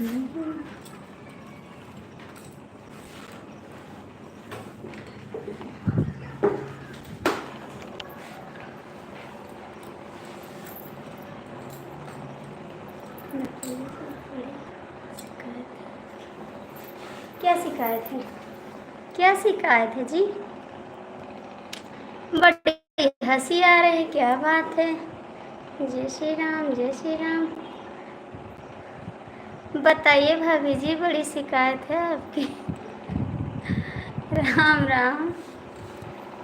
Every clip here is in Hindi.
क्या शिकायत है? क्या शिकायत है जी? बड़ी हंसी आ रही, क्या बात है? जय श्री राम, जय श्री राम। बताइए भाभी जी, बड़ी शिकायत है आपकी। राम राम।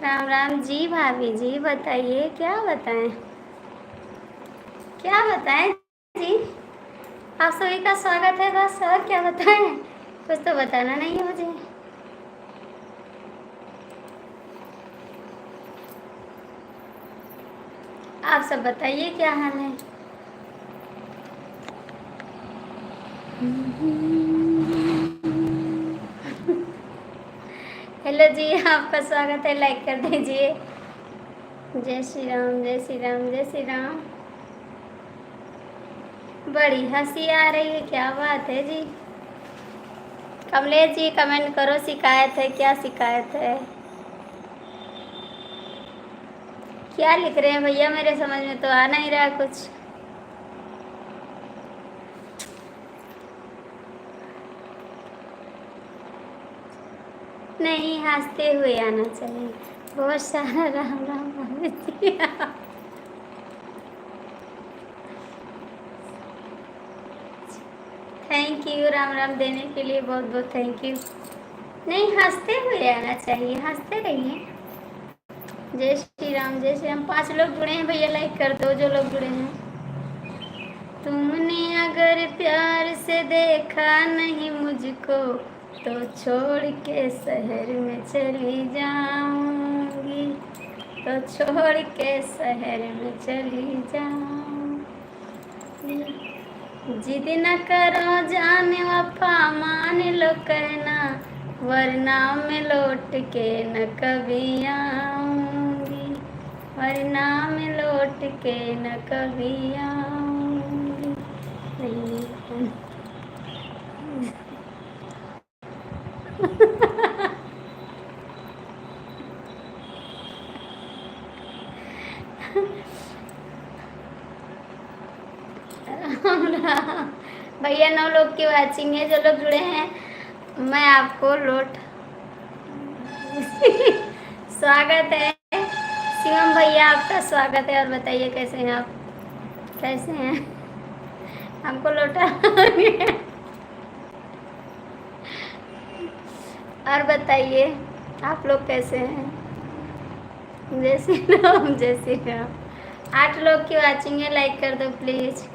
राम राम जी भाभी जी, बताइए, क्या बताएं? क्या बताएं जी? आप सभी का स्वागत है, बस और क्या बताएं? कुछ तो बताना नहीं है मुझे। आप सब बताइए, क्या हाल है? हेलो जी, आपका स्वागत है, लाइक कर दीजिए। जय श्री राम, जय श्री राम, जय श्री राम। बड़ी हंसी आ रही है, क्या बात है जी? कमलेश जी कमेंट करो, शिकायत है, क्या शिकायत है? क्या लिख रहे हैं भैया, मेरे समझ में तो आ नहीं रहा कुछ। नहीं, हंसते हुए आना चाहिए। बहुत सारा राम राम भाभी जी। थैंक यू, राम राम देने के लिए बहुत बहुत थैंक यू। नहीं, हंसते हुए आना चाहिए, हंसते रहिए। जय श्री राम, जय श्री राम। 5 लोग जुड़े हैं भैया, लाइक कर दो जो लोग जुड़े हैं। तुमने अगर प्यार से देखा नहीं मुझको, तो छोड़ के शहर में चली जाऊंगी, तो छोड़ के शहर में चली जाऊंगी। जिद न करो जाने, वफा मान लो कहना, वरना मैं लौट के न कभी आऊंगी, वरना मैं लौट के न कभी आऊंगी। भैया 9 लोग की वाचिंग है, जो लोग जुड़े हैं मैं आपको लौट स्वागत है। शिवम भैया आपका स्वागत है, और बताइए कैसे हैं आप? कैसे हैं? हमको लौटा। और बताइए आप लोग कैसे हैं? जय श्री राम, जय श्री राम। 8 लोग की वाचिंग है, लाइक कर दो प्लीज।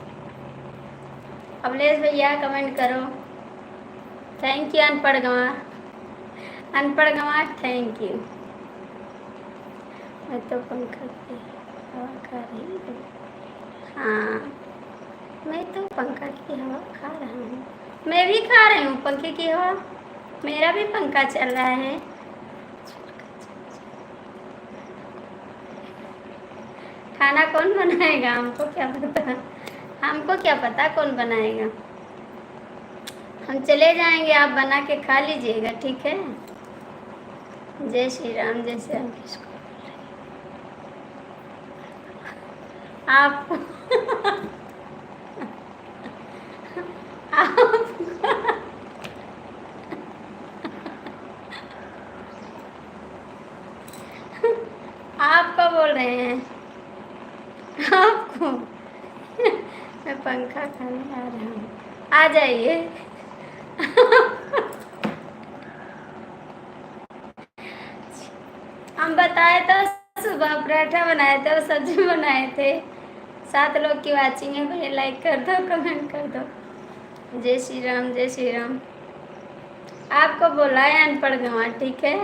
अवलेश भैया कमेंट करो। थैंक यू अनपढ़ गंवार, अनपढ़ गंवार, थैंक यू। मैं तो पंखा की हवा खा रही हूँ। हाँ, मैं तो पंखा की हवा खा रहा हूँ। मैं भी खा रही हूँ पंखे की हवा, मेरा भी पंखा चल रहा है। खाना कौन बनाएगा? हमको क्या पता, हमको क्या पता कौन बनाएगा। हम चले जाएंगे, आप बना के खा लीजिएगा, ठीक है? जय श्री राम, जय श्री राम। किसको आप आपको बोल रहे हैं, आपको। मैं पंखा खाने आ रहा हूँ, आ जाइए। हम बताए तो, सुबह पराठा बनाए थे और सब्जी बनाए थे। 7 लोग की वाचिंग है भैया, लाइक कर दो, कमेंट कर दो। जय श्री राम, जय श्री राम। आपको बोला है अनपढ़ गंवार, ठीक है?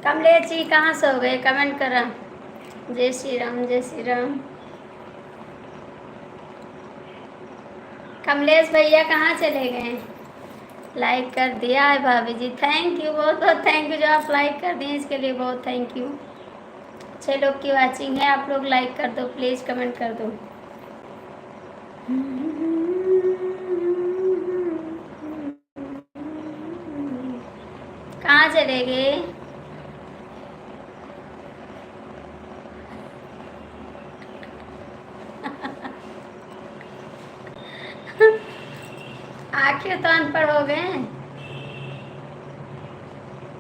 कमलेश जी कहाँ सो गए? कमेंट करा। जय श्री राम, जय श्री राम। कमलेश भैया कहाँ चले गए? लाइक कर दिया है भाभी जी, थैंक यू, बहुत बहुत थैंक यू। जो आप लाइक कर दिए इसके लिए बहुत थैंक यू। 6 लोग की वाचिंग है, आप लोग लाइक कर दो प्लीज़, कमेंट कर दो। कहाँ चले गए? आखिर तो अनपढ़ हो गए हैं।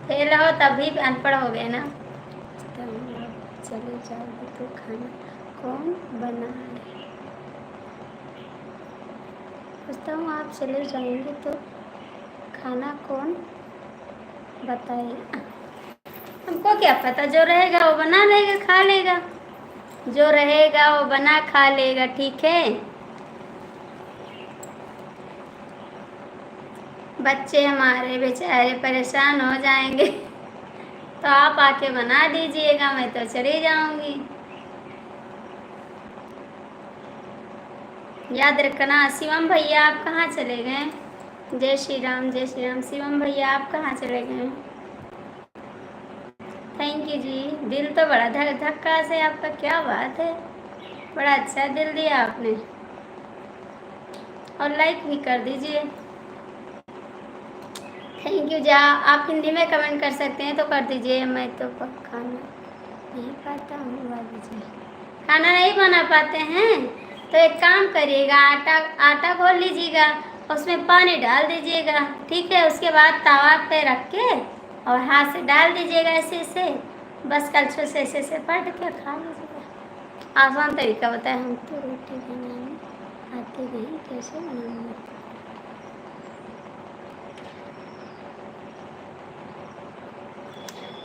फेल हो तभी अनपढ़ हो गए ना। तो आप चले जाओगे तो खाना कौन बनाए? पूछता हूँ आप चले जाएंगे तो खाना कौन बताएगा? हमको क्या पता, जो रहेगा वो बना लेगा खा लेगा, जो रहेगा वो बना खा लेगा, ठीक है। बच्चे हमारे बेचारे परेशान हो जाएंगे तो आप आके बना दीजिएगा, मैं तो चली जाऊंगी। याद रखना। शिवम भैया आप कहाँ चले गए? जय श्री राम, जय श्री राम। शिवम भैया आप कहाँ चले गए? थैंक यू जी। दिल तो बड़ा धक्का से आपका, क्या बात है, बड़ा अच्छा दिल दिया आपने। और लाइक भी कर दीजिए। थैंक यू जा। आप हिंदी में कमेंट कर सकते हैं तो कर दीजिए। मैं तो खाना नहीं पाता हूँ भाभी जी। खाना नहीं बना पाते हैं तो एक काम करिएगा, आटा घोल लीजिएगा, उसमें पानी डाल दीजिएगा, ठीक है। उसके बाद तवा पे रख के और हाथ से डाल दीजिएगा ऐसे ऐसे, बस कलछुल से ऐसे ऐसे पलट के खा लीजिएगा। आसान तरीका बताया। हम तो रोटी बनाने आती नहीं, कैसे बनाऊंगी?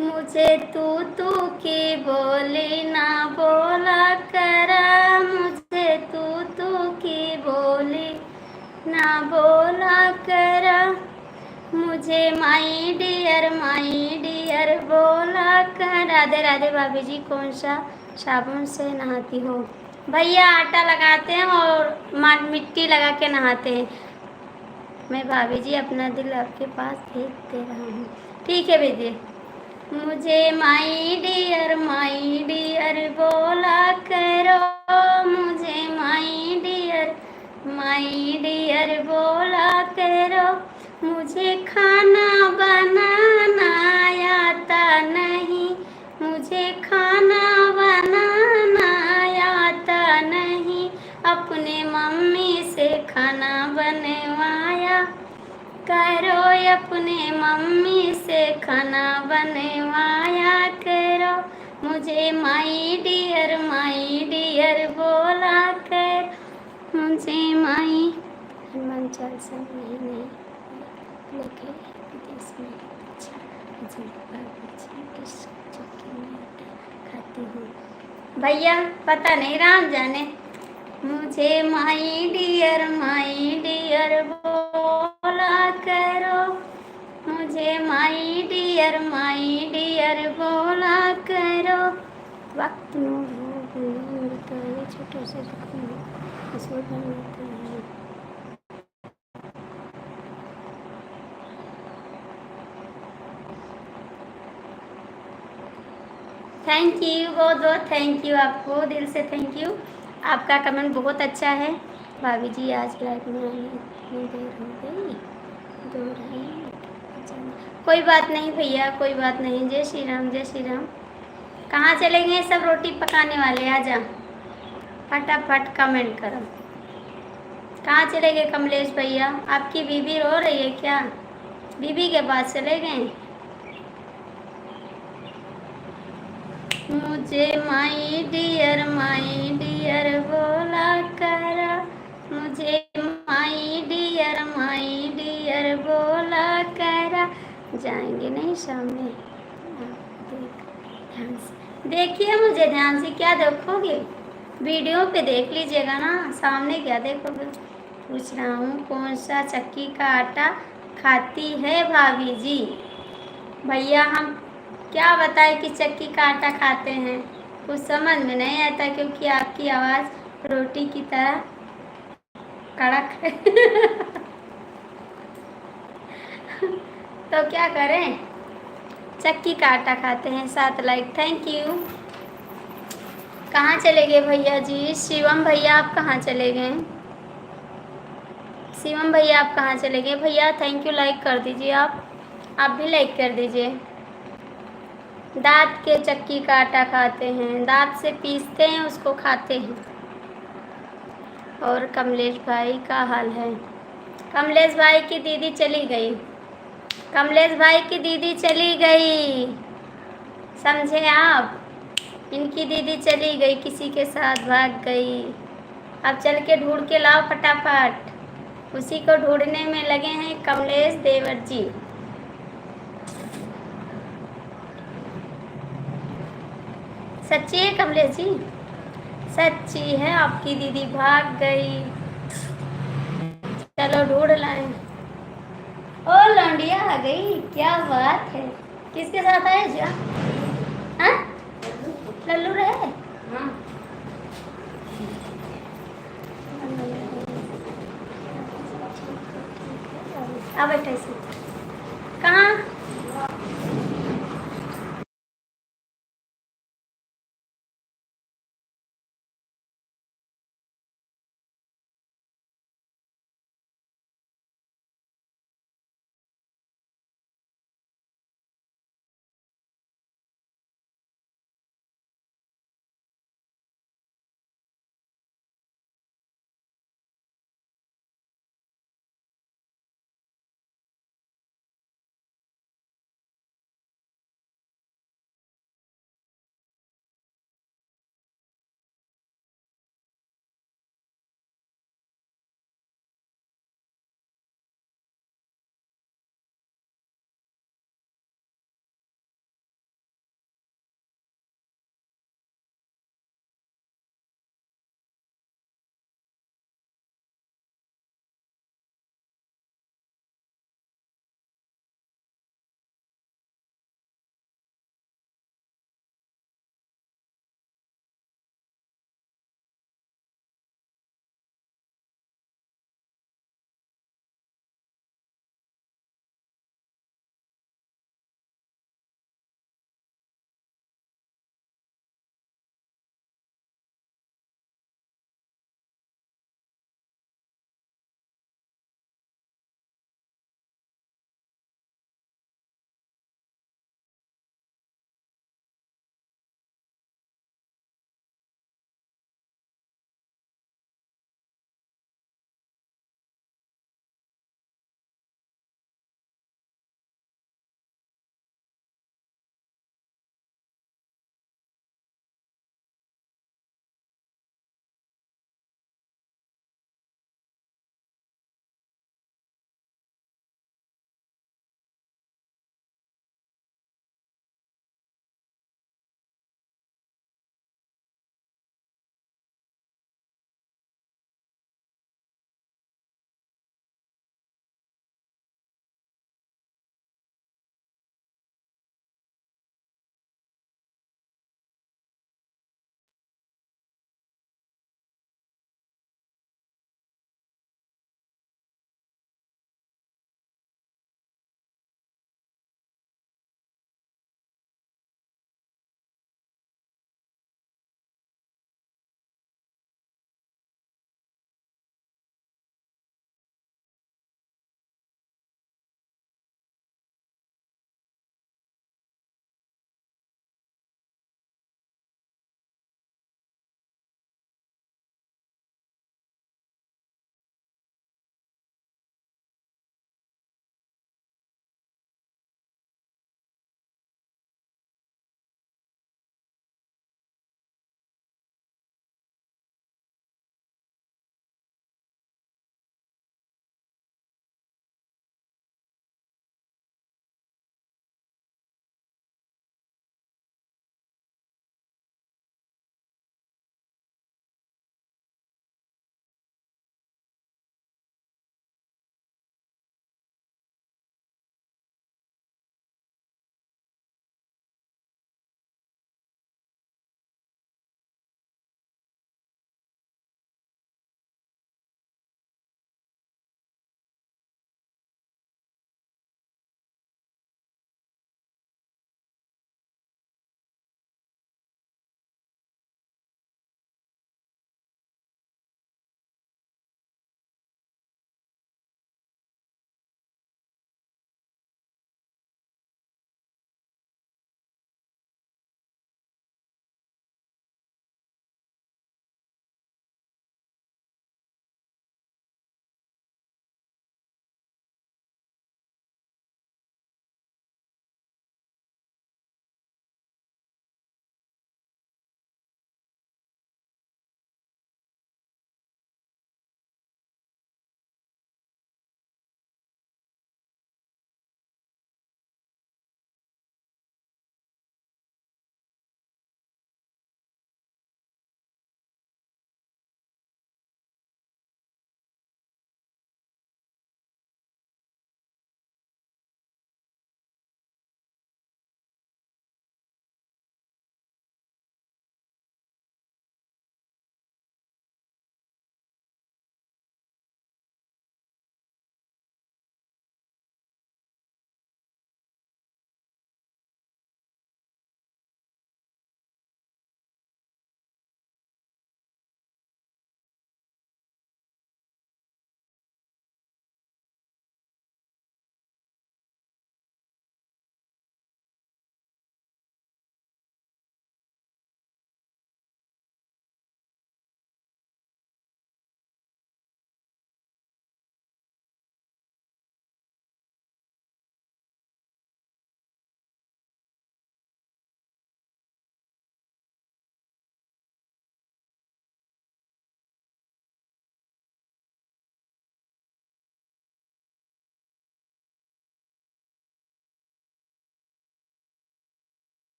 मुझे तू की बोली ना बोला करा, मुझे तू की बोली ना बोला करा, मुझे माई डियर बोला कर। राधे राधे भाभी जी। कौन सा साबुन से नहाती हो? भैया आटा लगाते हैं और मिट्टी लगा के नहाते हैं। मैं भाभी जी अपना दिल आपके पास भेज दे रहा हूँ, ठीक है भेजिए। मुझे माई डियर बोला करो, मुझे माई डियर बोला करो, मुझे खाना बनाना आता नहीं, मुझे खाना बनाना आता नहीं, अपने मम्मी से खाना बनवाया करो, अपने मम्मी से खाना बनवाया करो, मुझे माई डियर बोला कर, मुझे माई। हनुमान चालीसा नहीं लेके विदेश में खाती हूँ। भैया पता नहीं, राम जाने। मुझे माई डियर बोला करो, मुझे माई डियर बोला करो। वक्त तो ये छोटे से थैंक यू, बहुत बहुत थैंक यू आपको, दिल से थैंक यू। आपका कमेंट बहुत अच्छा है। भाभी जी आज लाइफ में आने इतनी देर हो गई, दो रही। कोई बात नहीं भैया, कोई बात नहीं। जय श्री राम, जय श्री राम। कहाँ चले गए सब रोटी पकाने वाले? आ जा फटाफट कमेंट करो। कहाँ चले गए कमलेश भैया? आपकी बीबी रो रही है क्या? बीबी के पास चले गए? मुझे माई डियर बोला कर, मुझे माई डियर बोला कर। जाएंगे नहीं सामने? ध्यान से देखिए, मुझे ध्यान से। क्या देखोगे? वीडियो पे देख लीजिएगा ना, सामने क्या देखोगे? पूछ रहा हूँ कौन सा चक्की का आटा खाती है भाभी जी? भैया हम क्या बताएं कि चक्की का आटा खाते हैं, कुछ समझ में नहीं आता क्योंकि आपकी आवाज़ रोटी की तरह कड़क है। तो क्या करें? चक्की का आटा खाते हैं। 7 लाइक, थैंक यू। कहाँ चले गए भैया जी? शिवम भैया आप कहाँ चले गए? शिवम भैया आप कहाँ चले गए? भैया थैंक यू, लाइक कर दीजिए आप। आप भी लाइक कर दीजिए। दांत के चक्की का आटा खाते हैं, दांत से पीसते हैं उसको खाते हैं। और कमलेश भाई का हाल है? कमलेश भाई की दीदी चली गई, कमलेश भाई की दीदी चली गई, समझे आप? इनकी दीदी चली गई, किसी के साथ भाग गई। अब चल के ढूंढ के लाओ फटाफट, उसी को ढूंढने में लगे हैं कमलेश देवर जी। सच्ची है कमलेश जी, सच्ची है, आपकी दीदी भाग गई। चलो ढूंढ लाएं। ओ लौंडिया आ गई, क्या बात है। किसके साथ आए जा? हाँ? लल्लू रहे? हाँ। अब बैठे से कहाँ?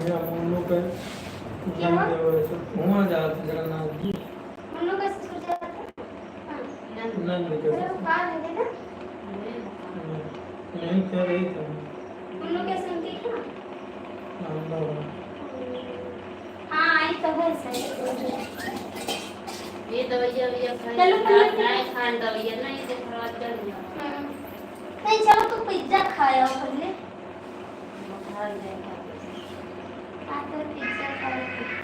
या मुन्नू पे नहीं देव ऐसे हुआ जाता जरा ना दी मुन्नू का ससुर जाता हाँ नहीं लेके अरे वो बाहर है ना नहीं कह रही थी मुन्नू के सुनती है ना हाँ हाँ आई तो है सही ये दवाइयाँ भैया चलो खाए खान दवाइयाँ ना ये थोड़ा चल नहीं चलो तो पिज्जा खाया पहले बुखार जाएगा हाँ तो पिज्जा खाया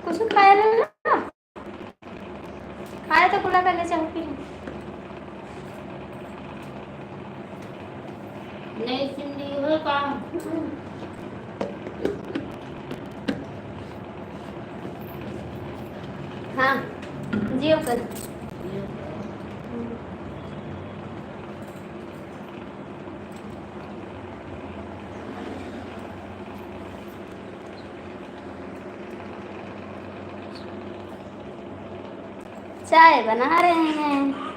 कुछ खाया ना खाया तो पूरा कर ले चाहूँ पी नहीं सिंधी हो काम हाँ जियो कर चाय बना रहे हैं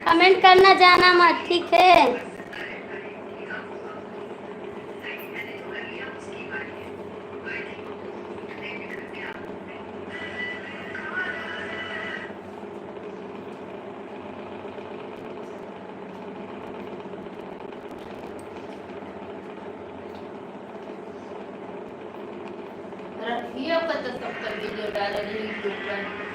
कमेंट करना जाना मत ठीक है रखियो का तो सब वीडियो डाले यूट्यूब पर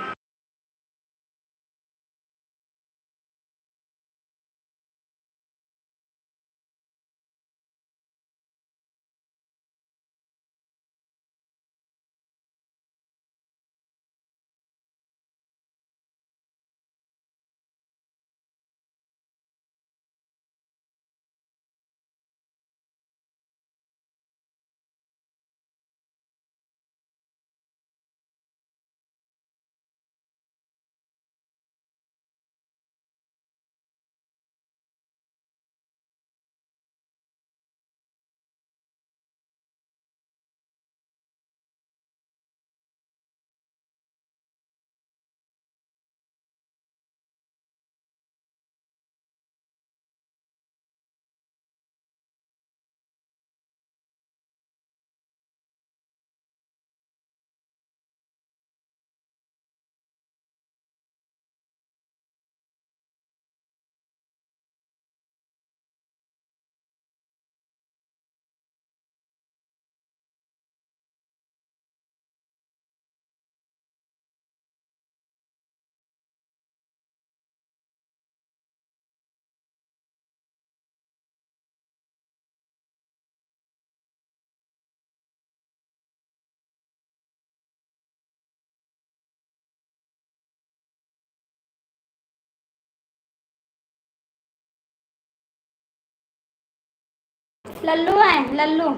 लल्लू आए लल्लू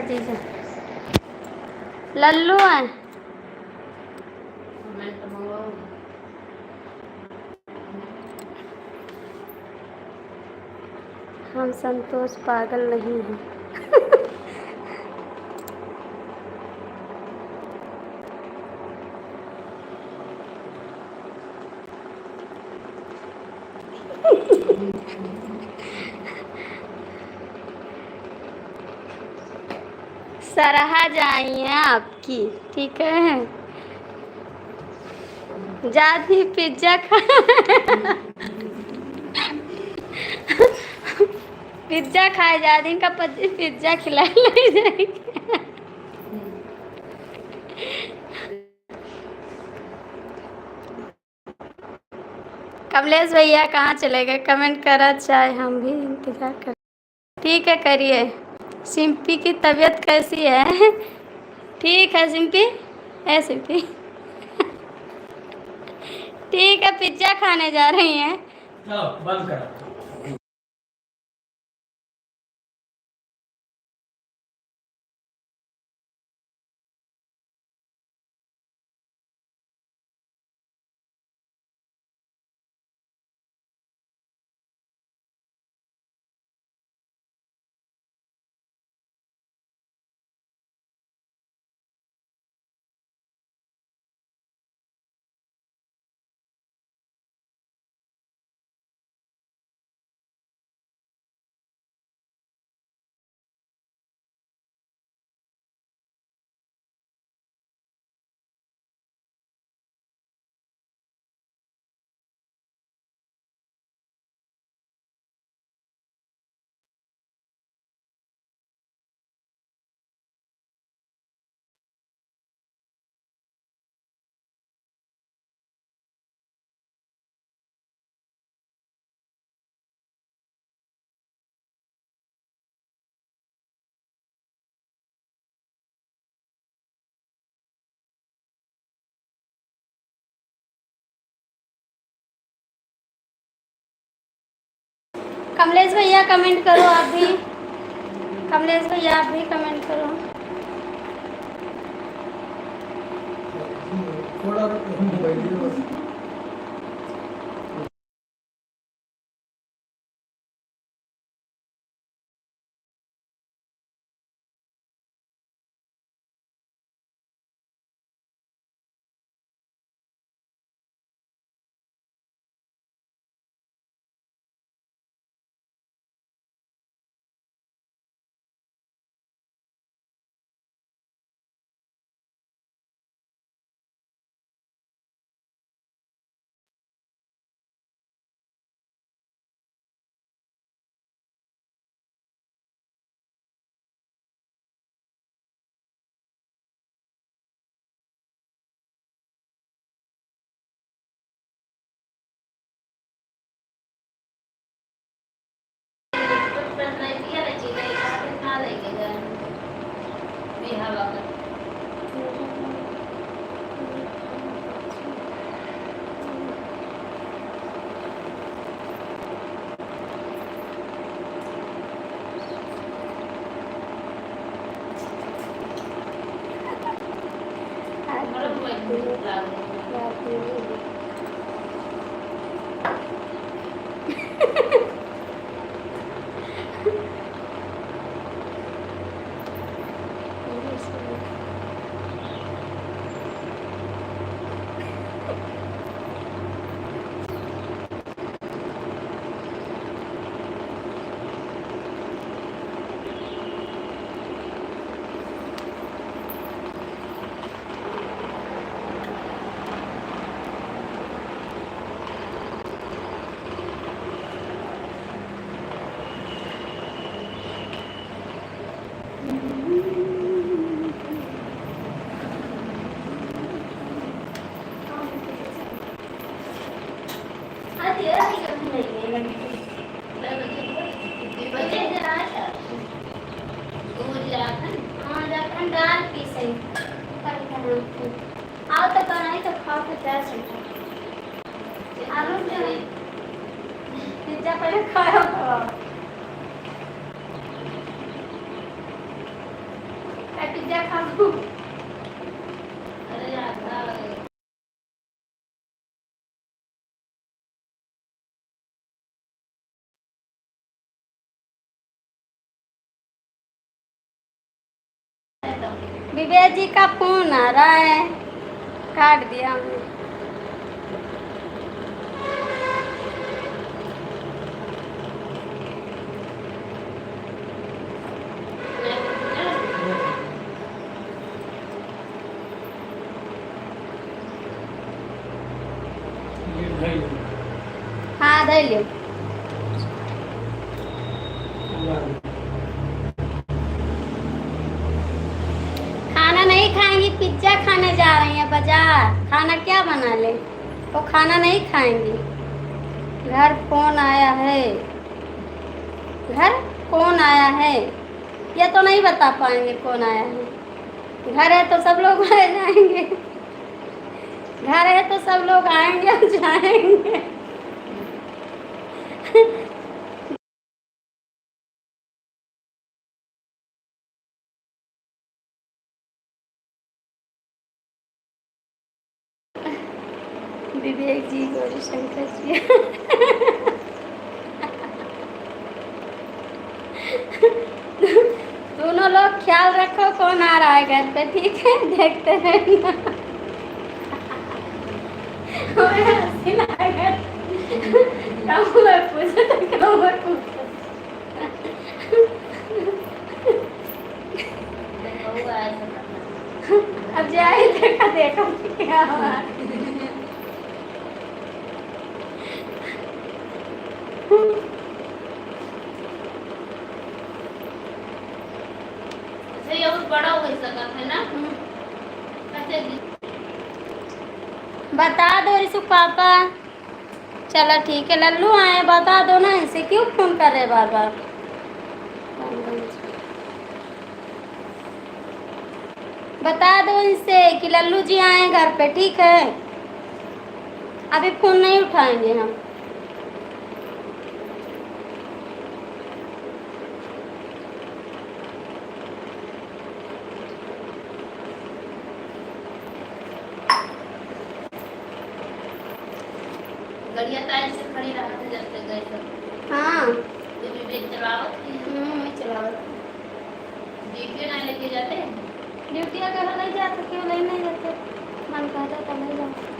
दीजिए लल्लू आए कमेंट मंगवाओ। हम संतोष पागल नहीं हैं। सराहा जाइए आपकी, ठीक है। जाती पिज्जा खा पिज्जा खाए जा दिन का पति पिज्जा खिलाए ले जाएगी। कमलेश भैया कहाँ चले गए? कमेंट करा चाहे हम भी इंतजार कर। ठीक है करिए। सिंपी की तबीयत कैसी है? ठीक है सिंपी, है सिंपी। ठीक है पिज्जा खाने जा रही हैं। बंद करा। कमलेश भैया कमेंट करो आप भी। कमलेश भैया आप भी कमेंट करो। थोड़ा मोबाइल दे दो बस। आओ तो बनाई तो खाओ तो क्या चलता। आलू पिज्जा पहले खाया था। पिज्जा खा लूं। अरे यार विवेक जी का फोन आ रहा है, काट दिया हमने। ये भाई हाँ दे लियो। खाना नहीं खाएंगी, पिज्जा खाने जा रही हैं बाजार। खाना क्या बना ले? वो खाना नहीं खाएंगी। घर फोन आया है, घर कौन आया है ये तो नहीं बता पाएंगे कौन आया है। घर है तो सब लोग आ जाएंगे, घर है तो सब लोग आएंगे और जाएंगे। विवेक जी, गौरी शंकर जी। दोनों लोग ख्याल रखो कौन आ रहा है घर पे, ठीक है? देखते रहना। हंसी लगा। कहूँ मैं पूछे तो कहूँ मैं पूछे। अब जाए देखा देखा क्या हुआ। ये और बड़ा हो सकता है ना। कैसे बता दो रिसु पापा। चलो ठीक है, लल्लू आए बता दो ना, इनसे क्यों फोन कर रहे बार बार। बता दो इनसे कि लल्लू जी आए घर पे, ठीक है? अभी फोन नहीं उठाएंगे हम। गड़िया टाइम से खड़ी रहा थे जब से गए सब। हाँ ये भी ब्रेक चलावत थी। मैं चलाओ। ड्यूटी ना लेके जाते। ड्यूटी अगर नहीं जाते क्यों नहीं जाते? मन कहता तो नहीं जाते।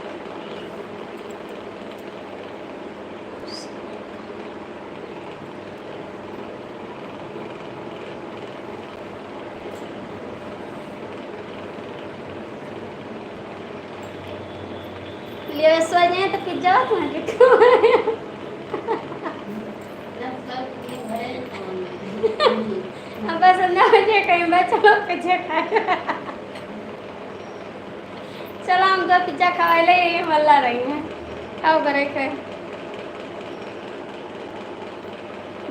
ले सोने तो पिज्जा था कितना। जब सब दिन भरे अब बस ना मुझे कहीं बच्चा लोग पिज्जा खाए। चलो हम तो पिज्जा खा ले, ये मल्ला रही हैं। खाओ करे खाए।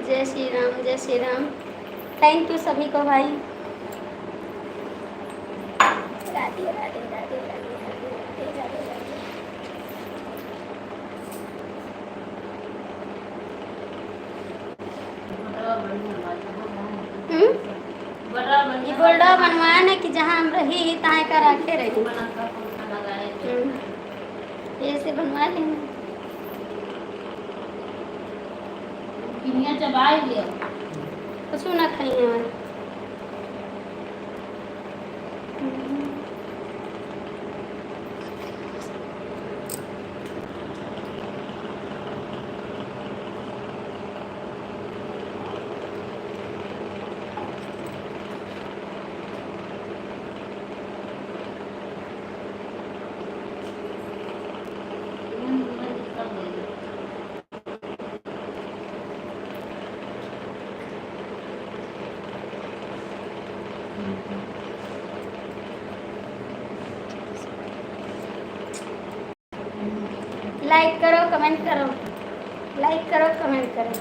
जय श्री राम, जय श्री राम। थैंक यू सभी को भाई। राधे राधे राधे राधे राधे राधे राधे राधे। ये बोल्डा बनवाया ना कि जहाँ हम रही तहाँ का रखे रही। ऐसे बनवा लेंगे। किनिया चबाई लिया। कुछ ना खाइए हमारे। लाइक करो, कमेंट करो, लाइक करो, कमेंट करो।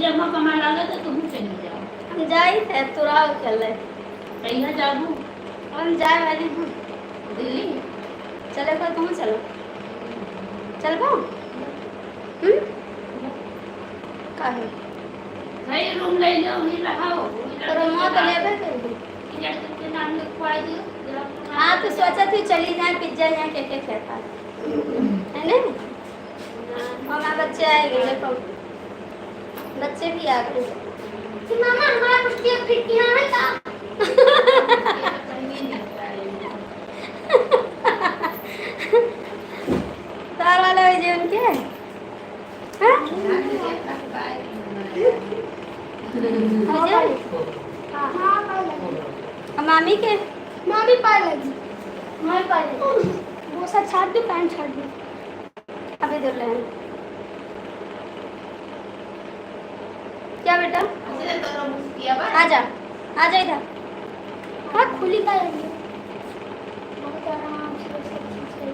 जब हम कमा लागे तो तुम चली जाओ। हम जाई थे तुरा चले कहीं जाबू हम जाए वाले हैं दिल्ली चले को तुम चलो चल पाओ काहे भाई रूम ले लो वहीं रहो तो रूम तो लेबे कर दी लड़के के नाम लिखवा दियो। हाँ तो सोचा थी चली जाए पिज्जा यहाँ के खाता है ना हमारे बच्चे आएंगे देखो बच्चे भी आ गए कि मामा हमारा कुछ खिड़कियाँ है का तार वाला है जी उनके मामी के मामी पाए लगी मामी पाए वो सब छाड़ दो पैंट छाड़ दो अभी दो ले क्या बेटा आजा आजा इधर हाँ खुली का लगी बहुत आराम से सब चीज करी।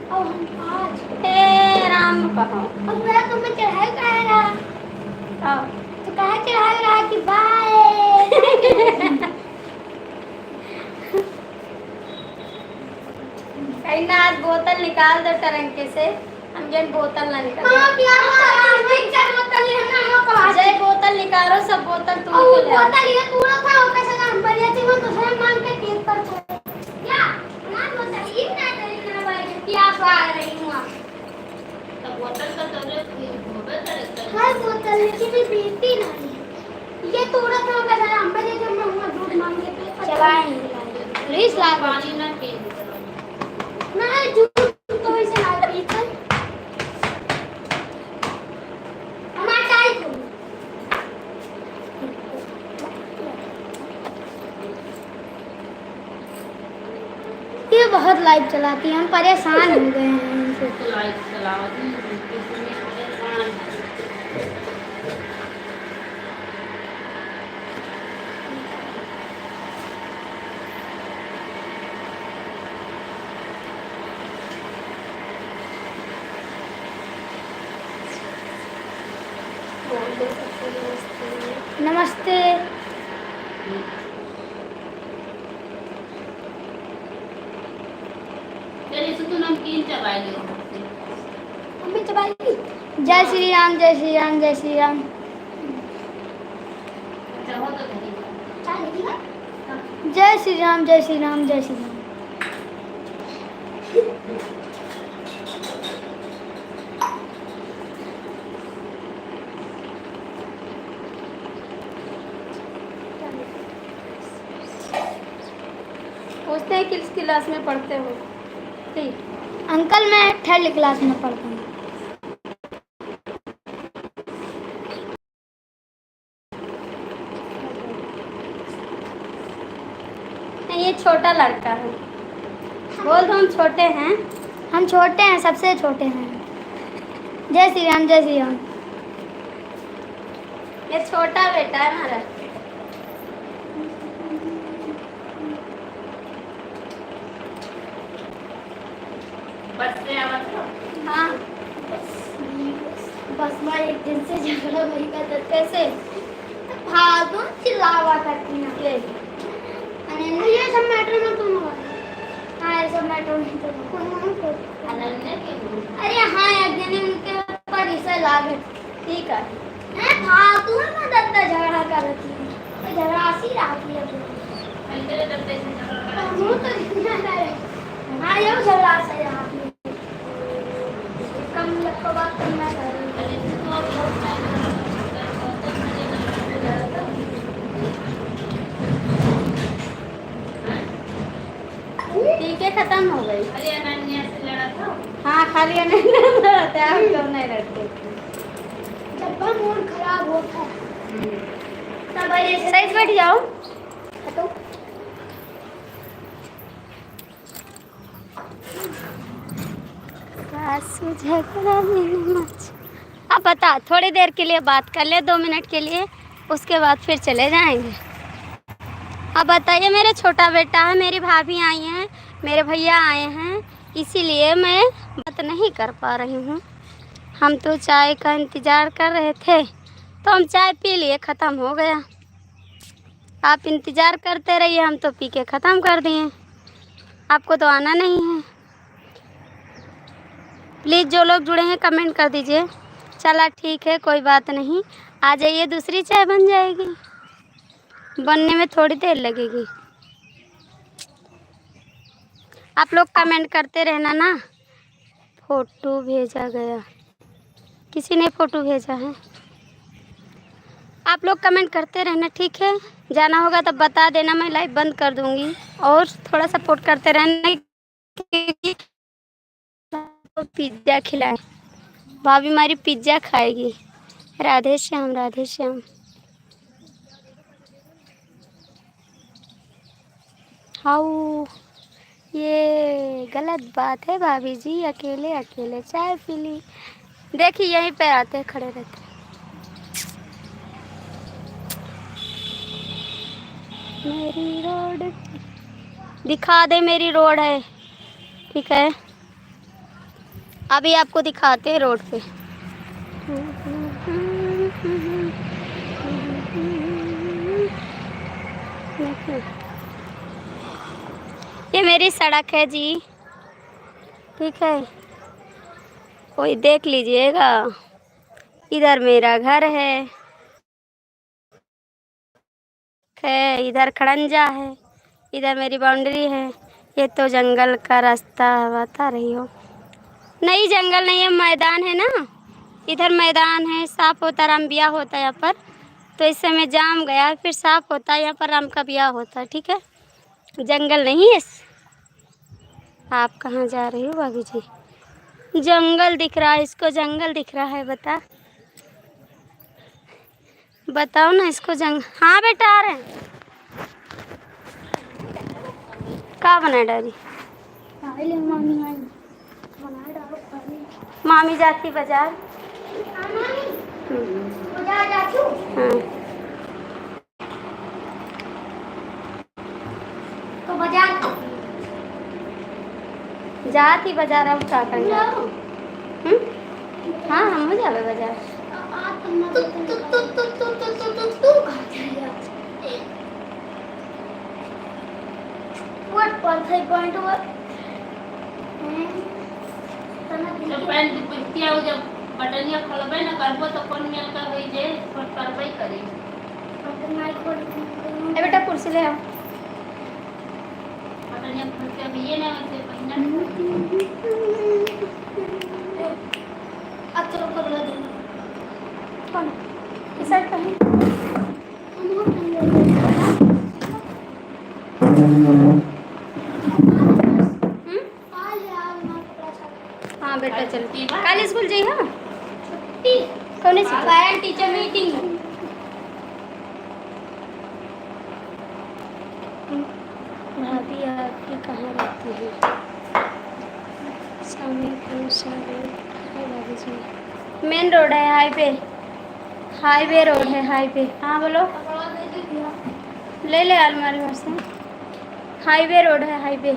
अब हम आज हे राम कहो अब मेरा तुम्हें चढ़ाई का है ना आओ तो कहा चढ़ाई रहा कि बाय कहीं ना आज बोतल निकाल दो टरंके से हम जन बोतल ना निकाल हाँ क्या पिक्चर बोतल ही हमने हम कहा जय बोतल निकालो सब बोतल तुम और को ले आओ। बोतल ये पूरा था वो कैसे काम बढ़िया थी वो दूसरे मांग के केक पर चढ़े क्या ना बोतल ये ना तेरी ना भाई प्यास आ रही हूं तो बोतल का जरूरत होबे करे हर बोतल लेकिन भी पीती नहीं ये पूरा था वो कैसे हम बढ़िया जब मैं हुआ दूध मांग के केक पर चलाएंगे प्लीज ला पानी ना पी ना जूस तो इसे ला पीते हमारा चाय को ये बहुत लाइव चलाती है हम परेशान हो गए हैं इनसे तो लाइट चलाओ जी इसमें परेशान है। नमस्ते चलिए सुतो नमकीन चबाई लियो मम्मी चबाई जय श्री राम जय श्री राम जय श्री राम चाहो तो धरी जय श्री राम जय श्री राम जय श्री राम पूछते हैं किस क्लास में पढ़ते हो ठीक अंकल मैं 3rd क्लास में पढ़ता हूँ नहीं ये छोटा लड़का है बोल दो हम छोटे हैं हम छोटे हैं सबसे छोटे हैं जय श्री राम जय श्री राम ये छोटा बेटा है हमारा बस से आवत हो हाँ बस मैं एक दिन से झगड़ा वही करते कैसे फालतू चिल्लावा करती हैं के ये सब मैटर में तुम हाँ ये सब मैटर में तुम अनन्या के मुंह अरे हाँ एक दिन उनके ऊपर इसे लागे ठीक है फालतू में दत्ता झगड़ा कर रही है झगड़ा सी रही है अंदर दबते से झगड़ा मुंह तो दिखना है हाँ ये झगड़ा से रही है कम लग को बात करना है चलिए सुतो अब बहुत ठीक है खत्म हो गई अरे अनन्या से लड़ा था हाँ खाली नहीं रहते आप क्यों नहीं रहते जब मूड खराब होता है सही से बैठ जाओ। तो अब बता, थोड़ी देर के लिए बात कर ले, 2 मिनट के लिए, उसके बाद फिर चले जाएंगे। अब बताइए, मेरे छोटा बेटा है, मेरी भाभी आई हैं, मेरे भैया आए हैं, इसीलिए मैं बात नहीं कर पा रही हूँ। हम तो चाय का इंतज़ार कर रहे थे, तो हम चाय पी लिए, ख़त्म हो गया। आप इंतज़ार करते रहिए, हम तो पी के ख़त्म कर दिए। आपको तो आना नहीं है। प्लीज़ जो लोग जुड़े हैं कमेंट कर दीजिए। चला ठीक है, कोई बात नहीं, आ जाइए, दूसरी चाय बन जाएगी, बनने में थोड़ी देर लगेगी। आप लोग कमेंट करते रहना ना। फ़ोटो भेजा गया, किसी ने फ़ोटो भेजा है। आप लोग कमेंट करते रहना, ठीक है। जाना होगा तब बता देना, मैं लाइव बंद कर दूँगी। और थोड़ा सपोर्ट करते रहना, क्योंकि पिज़्ज़ा खिलाए, भाभी हमारी पिज़्ज़ा खाएगी। राधे श्याम, राधे श्याम। हाउ, ये गलत बात है भाभी जी, अकेले अकेले चाय पी ली। देखिए यहीं पे आते खड़े रहते। मेरी रोड दिखा दे, मेरी रोड है, ठीक है। अभी आपको दिखाते हैं रोड पे। ये मेरी सड़क है जी, ठीक है, कोई देख लीजिएगा। इधर मेरा घर है, इधर खड़ंजा है, इधर मेरी बाउंड्री है। ये तो जंगल का रास्ता बता रही हो। नहीं जंगल नहीं है, मैदान है ना, इधर मैदान है, साफ होता, राम ब्याह होता है यहाँ पर। तो इस समय जाम गया, फिर साफ होता है, यहाँ पर राम का ब्याह होता है, ठीक है। जंगल नहीं है। आप कहाँ जा रही हो भाभी जी? जंगल दिख रहा है इसको, जंगल दिख रहा है, बताओ ना इसको जंगल। हाँ बेटा आ रहे हैं। क्या बना डाली? मामी जाती बाजार। हाँ तो बाजार जाती बाजार, अब क्या करेंगे? हाँ हम जावे बाजार। व्हाट पॉइंट जब पैंट पिटिया हो, जब बटनिया खोलबे ना करबो तो कौन मेल का होई जे करबे करी। ए बेटा कुर्सी ले आओ। बटनिया खोल के भी ये ना वैसे पहिना। अब चलो कपड़ा दे। कौन इस साइड का है? हाँ बेटा चल, कल स्कूल जाइए। हाँ छुट्टी कौन सी पेरेंट टीचर मीटिंग। भाभी आपकी कहाँ रहती है? भाभी जी मेन रोड है, हाईवे रोड है, हाईवे। हाँ बोलो। कपड़ा दे दीजिए। ले ले अलमारी में से। हाईवे रोड है, हाईवे।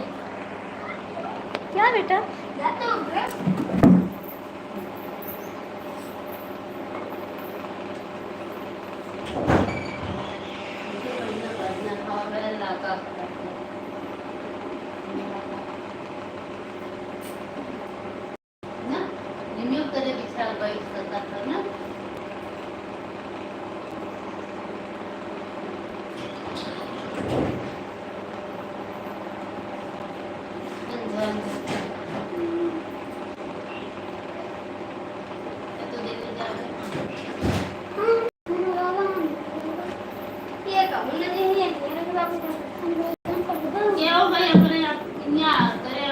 क्या बेटा? जाते हो ड्रेस ना रिन्यू करे बिचार बाइक करता था ना। तो देखे जा ये कब नहीं है मेरे बाबू क्या हो भाई अपने यहाँ करे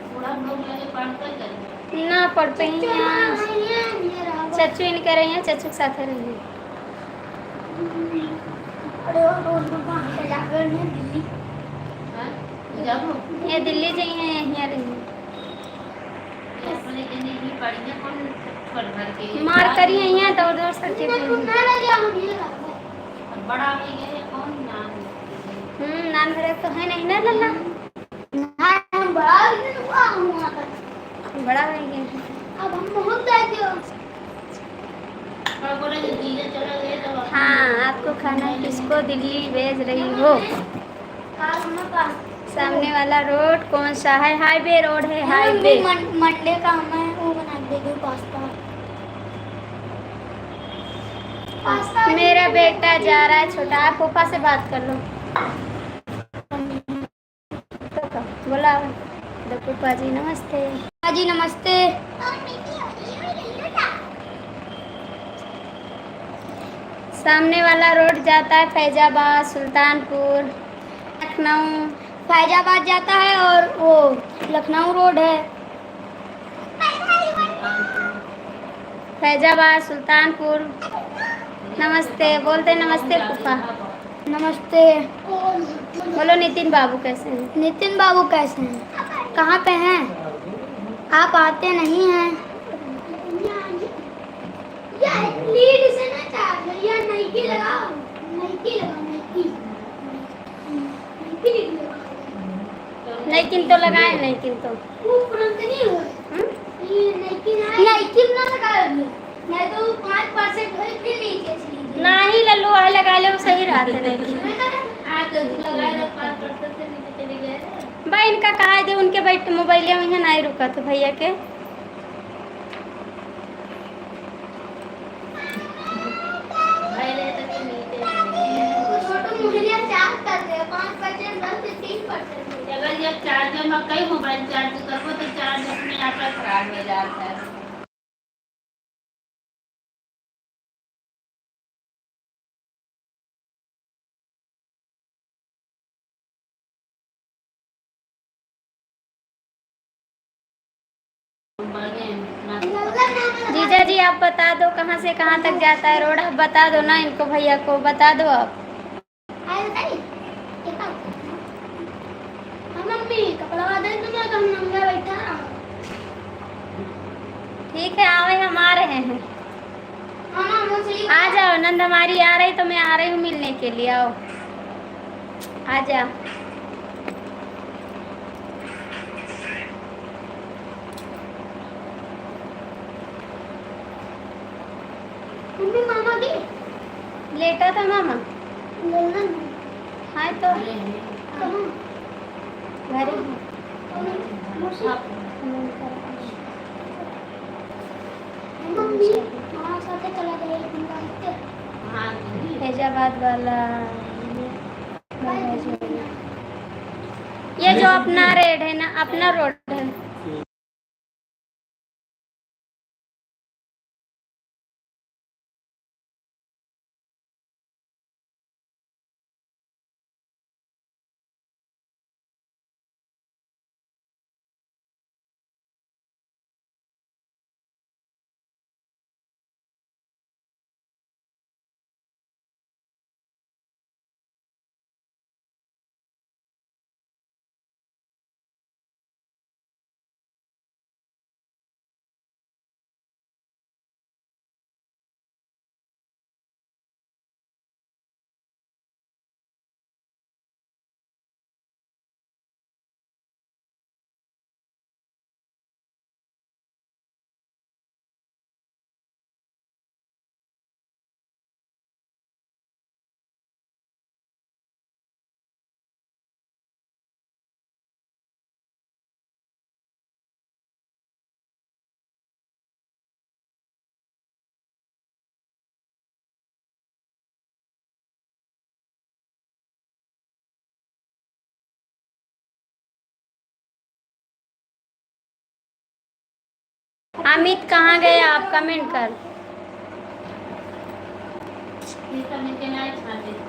पूरा लोग लगे पढ़ते करे ना पढ़ पाई हैं। चच्चू इन कर रही हैं, चच्चू के साथ रही हैं। अरे वो रोज कहाँ से जाकर नहीं दिल्ली हाँ? जाओ ये दिल्ली जाइए यहाँ रही अपने के नहीं पड़ी है कौन छोड़ भर के मार करिए यहाँ दौड़ दौड़ सकते ना थे ना लगा हम ये लगा बड़ा हो गया है कौन नाम नान भरे तो है नहीं ना लल्ला ना हम बड़ा दिन हुआ हम वहाँ तक बड़ा हो गया अब हम बहुत जाते हो और बोले जो दीदी चला गए तो हाँ आपको खाना है, किसको दिल्ली भेज रही हो कल हमें पास सामने वाला रोड कौन सा है हाईवे रोड है हाईवे मंडे का हमें वो बना के देगी पास्ता पास्ता मेरा बेटा जा रहा है छोटा आप फूफा से बात कर लो बोला दो फूफा जी नमस्ते जी नमस्ते सामने वाला रोड जाता है फैजाबाद सुल्तानपुर लखनऊ फैजाबाद जाता है और वो लखनऊ रोड है फैजाबाद सुल्तानपुर नमस्ते बोलते नमस्ते फूफा नमस्ते बोलो नितिन बाबू कैसे हैं नितिन बाबू कैसे हैं कहाँ पे हैं आप आते नहीं हैं लीड से ना चार्ज या नाइकी लगाओ नाइकी लगाओ नाइकी नाइकी लगाओ लेकिन तो लगाए लेकिन तो वो तुरंत नहीं हो ये नाइकी ना लगाओ मैं तो 5% है फिर नीचे चली नहीं लल्लू वाले लगा ले वो सही रहते लेकिन आज तो लगाए तो 5% से नीचे चले गए भाई इनका कहा है उनके बैठ मोबाइल में यहाँ नहीं रुका तो भैया के पहले तक नीचे छोटू मुहैया चार्ज कर दे 5% 10 से 3% अगर ये चार्जर में कई मोबाइल चार्ज करो तो चार्ज अपने आप खराब हो जाता है जीजा जी आप बता दो कहाँ से कहाँ तक जाता है रोड आप बता दो ना इनको भैया को बता दो आप आए बताइए ये काम हम मम्मी कपड़ा दे दो ना हम नंगा बैठा ठीक है आओ हम आ रहे हैं हम मछली आ जाओ नंद हमारी आ रही तो मैं आ रही हूँ मिलने के लिए आओ आ जाओ मम्मी मामा की लेटा था मामा लेना हाँ तो कहाँ घर ही मम्मी मामा साथे चला गया एक दिन बात फैजाबाद वाला ये जो अपना रेड है ना अपना रोड है अमित कहाँ गए आप कमेंट कर नीचे नहीं छाते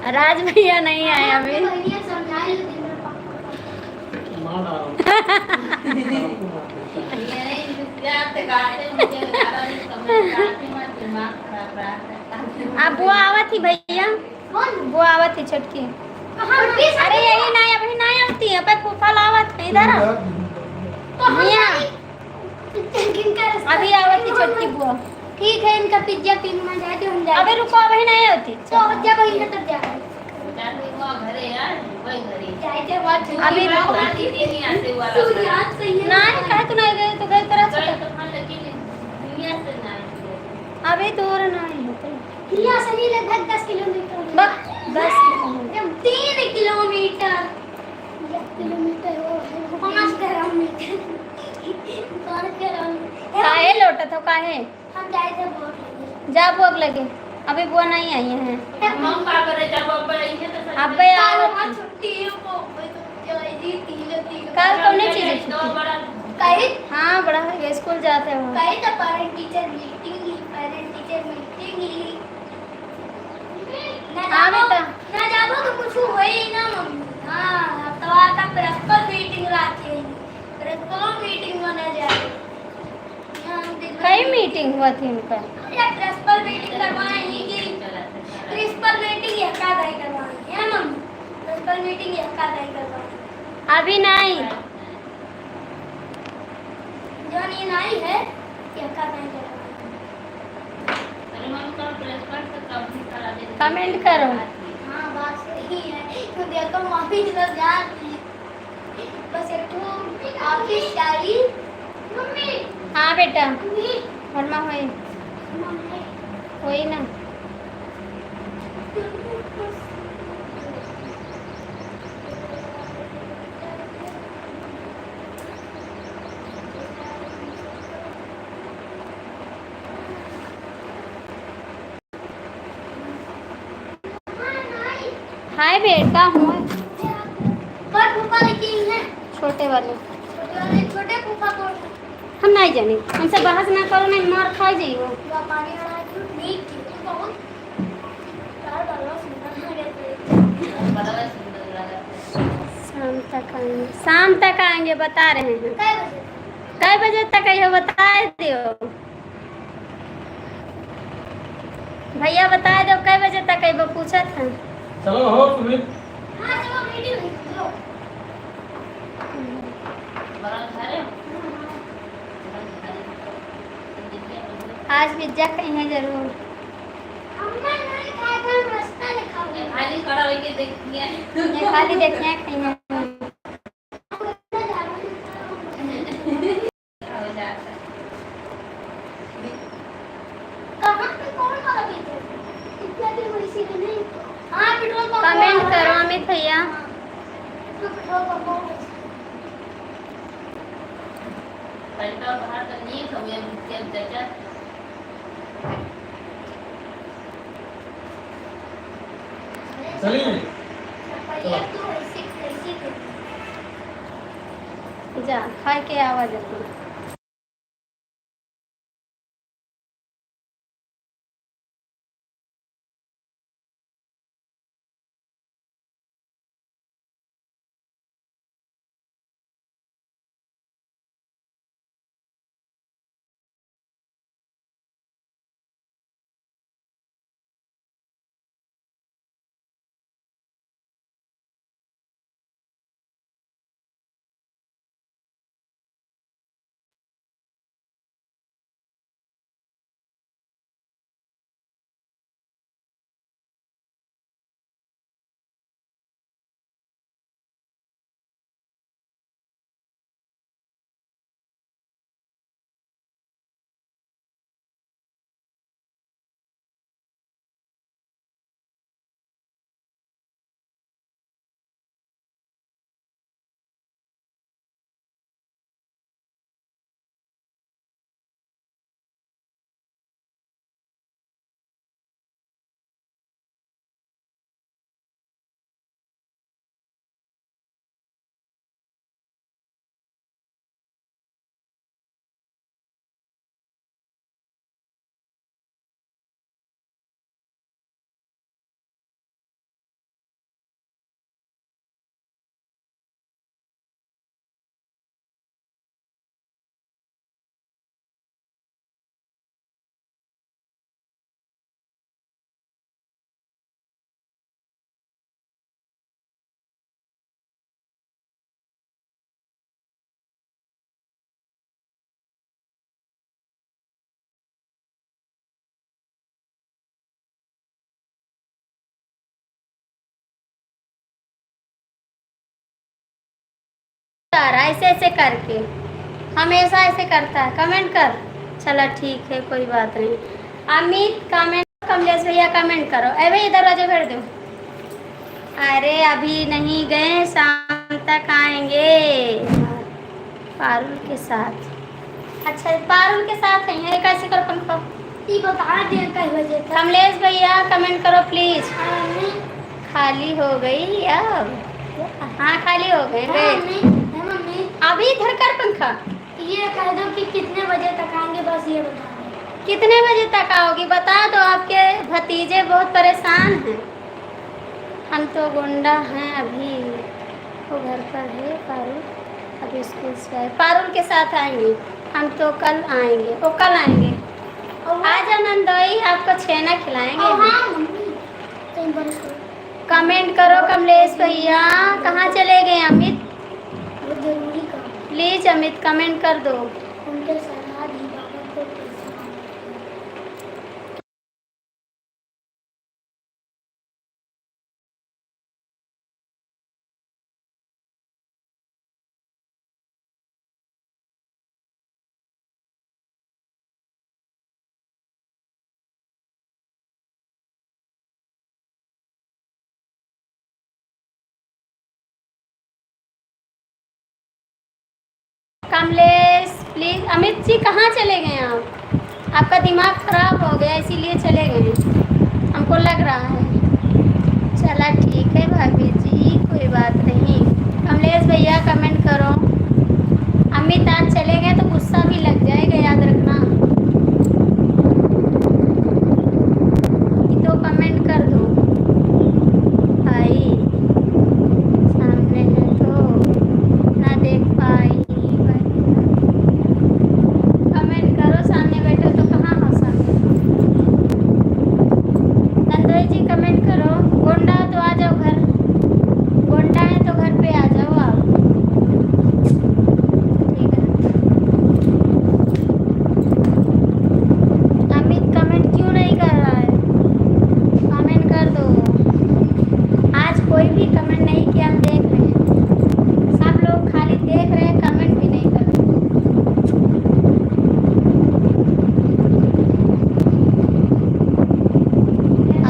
राज भैया नहीं आए अभी। भैया समझा लो दिन में पापा। मार डालो आपको मार देता है। ये नहीं याद गाते मुझे ज्यादा नहीं समझ गाते मत दिमाग खराब रहा है। अब बुआ आवत थी भैया, कौन? बुआ आवत थी छोटकी। कहाँ? अरे यही ना अभी ना आती है, पे फूफा लावत है इधर आ। तो हम भैया इनका रास्ता अभी आवत थी छोटकी बुआ। ठीक है, इनका पिज्जा पिंग में जाते हम जाए। अबे रुको अभी नहीं होती। तो जब वही तब जाए जाते हुआ घरे यार वही घरे जाए बात अभी रुको। दीदी नहीं आते वाला तू याद सही है ना कहे तू नहीं गई तो गई तरह से। गए तो हाँ लेकिन दुनिया से ना आए। अभी दूर नहीं होते। हिया से नहीं लगभग 10 किलोमीटर। बस 10 किलोमीटर। 3 किलोमीटर। 1 किलोमीटर हो 5 किलोमीटर। 5 किलोमीटर। काहे लौटा तो काहे हम जाए थे बहुत। जा भोग लगे। अभी बुआ नहीं आई है। हम का करे जब अब आई है तो अब भाई कल आवत छुट्टी है वो तो जाएगी 3 कल कौन चीज है तो छुट्टी? बड़ा कहीं हाँ बड़ा है स्कूल जाते हो। कहीं तो पेरेंट टीचर मीटिंग ही पेरेंट टीचर मीटिंग ही ना हाँ जाओ बेटा। ना जाओ तो कुछ हुआ ही ना मम्मी। हाँ तो आता प्रिंसिपल मीटिंग लाती है प्रिंसिपल मीटिंग में ना जाए। कई मीटिंग हुआ थी उनका। या प्रिंसिपल मीटिंग करवाएंगे कि प्रिंसिपल मीटिंग या का दाई करवाएंगे है मम्मी। प्रिंसिपल मीटिंग या का दाई करवाएंगे अभी नहीं। जो नहीं आई है या का दाई करवाएंगे। अरे मम्मी का प्रिंसिपल से कब भी करा दे कमेंट करो। हाँ बात सही है तो देखो मम्मी तो जाती बस एक तो ऑफिस आई मम्मी हाँ बेटा मम्मी फरमा हुई मम्मी वही ना। हाय बेटा हूँ पर फूफा लेकिन है छोटे वाले। छोटे फूफा को हम नहीं जाने हमसे बहस ना करो नहीं मार खा जाइयो। पानी वाला नहीं की बहुत यार बड़ा सुंदर लगे थे। बड़ा सुंदर लगा शाम तक आएंगे, शाम तक आएंगे बता रहे हैं। कै बजे कई बजे तक आइयो बता दियो भैया बता दो कई बजे तक आइबो पूछा था। चलो हो सुमित। हाँ चलो मीटिंग चलो बड़ा घर है आज पिज्जा कहीं जरूर। अम्मा नहीं खाएगा रास्ता लिखा हुआ है। खाली खड़ा होके देखिए ये खाली देखते हैं कहीं है। हो जाता है कहाँ पे कौन वाला पीछे इतना भी वैसी का नहीं। हाँ पेट्रोल पंप कमेंट करो अमित भैया। पेट्रोल पंप पैसा बाहर तो नहीं खबे अब चाचा चलिए तो ऐसी कैसी जा खा के आवाज अपना। रहा है ऐसे ऐसे करके, हमेशा ऐसे करता है। कमेंट कर, चलो ठीक है कोई बात नहीं। अमित कमेंट, कमलेश भैया कमेंट करो। ए भाई दरवाजा भर दो। अरे अभी नहीं गए, शाम तक आएंगे पारुल के साथ। अच्छा पारुल के साथ है, कैसे करो पंखा ये बता दे कई बजे तक। कमलेश भैया कमेंट करो प्लीज। हाँ, मम्मी। खाली हो गई अब? हाँ खाली हो गए हाँ, गए। मम्मी। हाँ, मम्मी। अभी इधर कर पंखा। ये कह दो कि कितने बजे तक आएंगे, बस ये बता दो। कितने बजे तक आओगी बता दो, आपके भतीजे बहुत परेशान हैं। हम तो गुंडा हैं अभी, वो घर पर है पारुल, अभी स्कूल से आए। पारुल के साथ आएंगे हम तो, कल आएंगे, वो कल आएंगे। आज नंदोई आपको छेना खिलाएंगे। हाँ मम्मी, कहीं बंद करो। कमेंट करो कमलेश भैया। कहाँ चले गए अमित? वो जरूरी काम, प्लीज अमित कमेंट कर दो। उनके सलाह दी बाबा को पैसा मांगना। कमलेश प्लीज। अमित जी कहाँ चले गए आप? आपका दिमाग खराब हो गया इसीलिए चले गए, हमको लग रहा है। चला ठीक है भाभी जी, कोई बात नहीं। कमलेश भैया कमेंट करो। अमित आज चले गए तो गुस्सा भी लग जाएगा, याद रखना। तो कमेंट कर दो भाई, सामने है तो ना देख पाई। कमेंट करो, सामने बैठो तो कहाँ हो सामने। नंदोई जी कमेंट करो। गोंडा तो आ जाओ घर, गोंडा है तो घर पे आ जाओ आप। ठीक है। अमित कमेंट क्यों नहीं कर रहा है? कमेंट कर दो। आज कोई भी कमेंट नहीं किया, हम देख रहे हैं। सब लोग खाली देख रहे हैं, कमेंट भी नहीं कर रहे।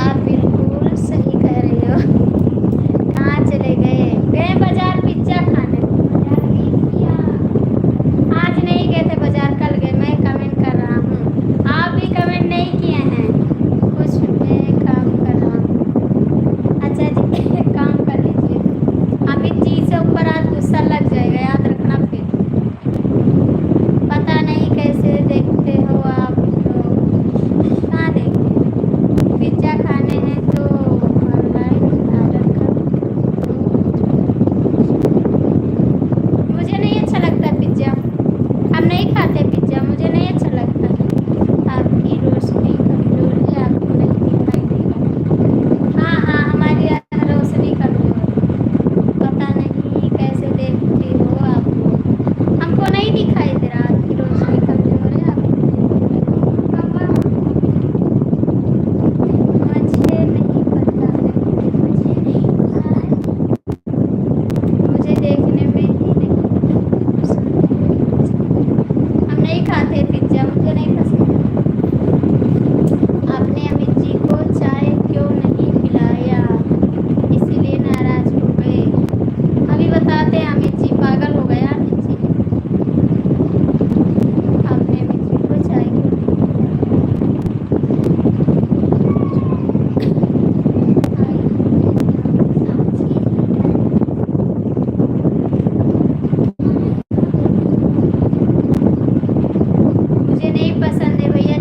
आप बिल्कुल सही कह रही हो। कहाँ चले गए? गए बाजार पिज्जा खाने। आज नहीं गए थे बाजार, कल गए। मैं कमेंट कर रहा हूँ, आप भी कमेंट नहीं किए हैं। कुछ मैं काम कर रहा हूँ। अच्छा जी काम कर लीजिए। अमित जी से ऊपर आज गुस्सा लग जाएगा, याद रखना। फिर पता नहीं कैसे देखते हो आप लोग। कहाँ देखते हैं? पिज्जा खाने हैं तो ऑनलाइन ऑर्डर कर। मुझे नहीं अच्छा लगता पिज्जा, हम नहीं खाते पिज्जा, मुझे नहीं अच्छा लगता। आपकी रोशनी कमजोर है, आपको नहीं दिखाई देगा। हाँ हाँ हमारी रोशनी कमजोर है। पता नहीं कैसे देखते हो आप लोग, हमको नहीं दिखाई दे रहा। आपकी रोशनी कमजोर है, आपको मुझे नहीं पता है। मुझे देखने में ही नहीं पसंद है। हम नहीं खाते पिज्जा, मुझे नहीं पसंद। आपने अमित जी को चाय क्यों नहीं पिलाया, इसीलिए नाराज हो गए? अभी बताते हैं। अमित जी पागल हो गया। अमित जी आपने अमित जी को चाय क्यों नहीं पिलाया? मुझे नहीं पसंद है भैया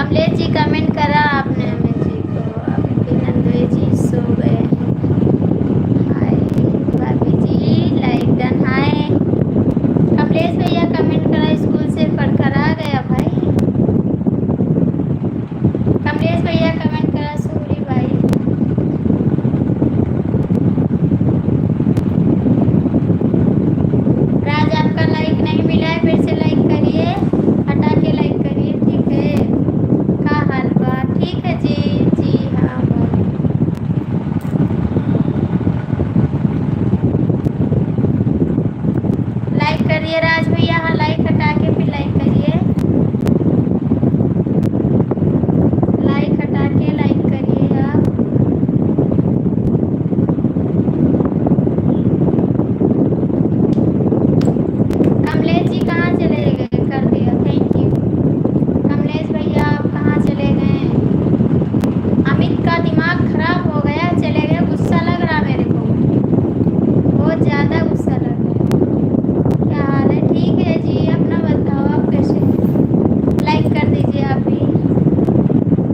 कमलेश जी कमेंट करा आपने अमित जी को, आपके नंदुई जी सो गए हैं। हाय भाभी जी, लाइक डन। हाय कमलेश भैया कमेंट करा, स्कूल से पढ़कर आ गया भाई। कमलेश भैया कमेंट करा, सूरी भाई। राज आपका लाइक नहीं मिला है, फिर से लाइक करिए, हटा के लाइक करिए, ठीक है। का हाल बा? ठीक है जी। जी हाँ भाई। लाइक करिए राज भैया, हाँ लाइक हटा के फिर लाइक करिए, लाइक हटा के लाइक करिए आप। कमलेश जी कहाँ चले गए? कर दिया, थैंक यू। कमलेश भैया आप कहाँ चले गए? अमित का दिमाग खराब हो गया, चले गए। गुस्सा लग रहा मेरे को, बहुत ज़्यादा गुस्सा लग रहा। क्या हाल है? ठीक है जी, अपना बताओ आप कैसे? लाइक कर दीजिए आप भी।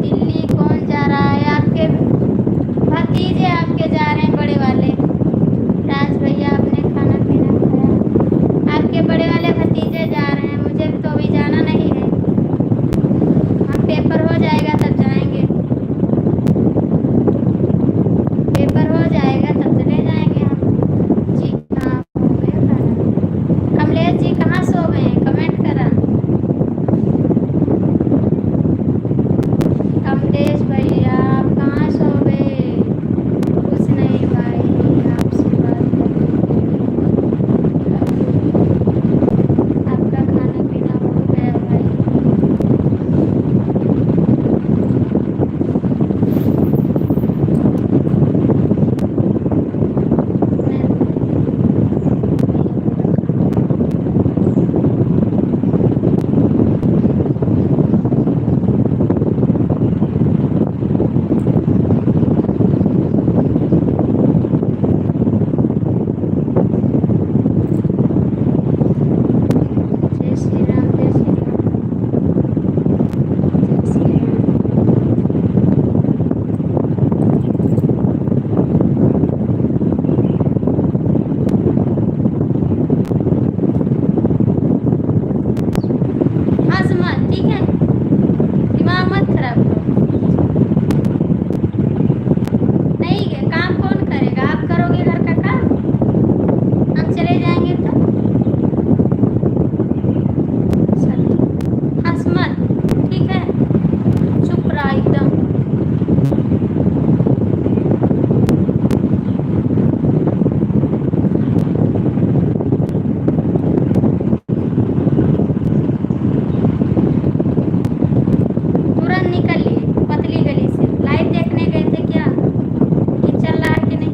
दिल्ली कौन जा रहा है? आपके भतीजे आपके जा रहे हैं, बड़े वाले। राज भैया आपने खाना पीना खाया? आपके बड़े वाले भतीजे जा रहे हैं, मुझे तो अभी जाना नहीं है। हम पेपर हो जाएगा तब जाएंगे, पेपर हो जाएगा तब चले जाएंगे हम। जी हाँ, हो गया खाना। कमलेश जी कहाँ सो गए हैं? कमेंट करा। कमलेश भैया आप कहाँ सो गए? कुछ नहीं भाई, आपसे बात आपका खाना पीना हो गया भाई? जय श्री राम, जय श्री राम, जय श्री राम। हंस मत, ठीक है, दिमाग मत खराब करो। नहीं है काम कौन करेगा? आप करोगे घर का काम, हम चले जाएंगे तो। चलो हंस मत, ठीक है, चुप रहा एकदम। तुरंत निकल लिए पतली गली से। लाइव देखने गए थे क्या कि चल रहा है कि नहीं?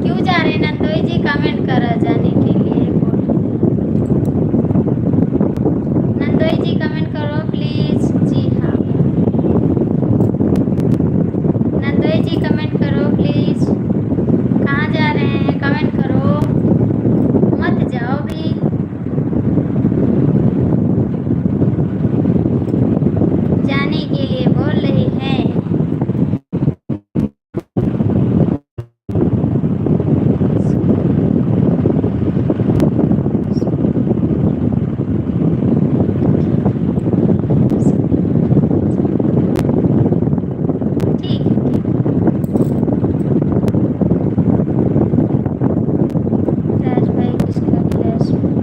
क्यों जा रहे हैं? नंदोई जी कमेंट करा जाने के लिए बोल। नंदोई जी कमेंट करो प्लीज। जी हाँ, नंदोई जी कमेंट करो प्लीज। कहाँ जा रहे हैं? कमेंट करो, मत जाओ भी। जाने के लिए बोल रहे हैं। ठीक है, राज भाई किसका क्लास में?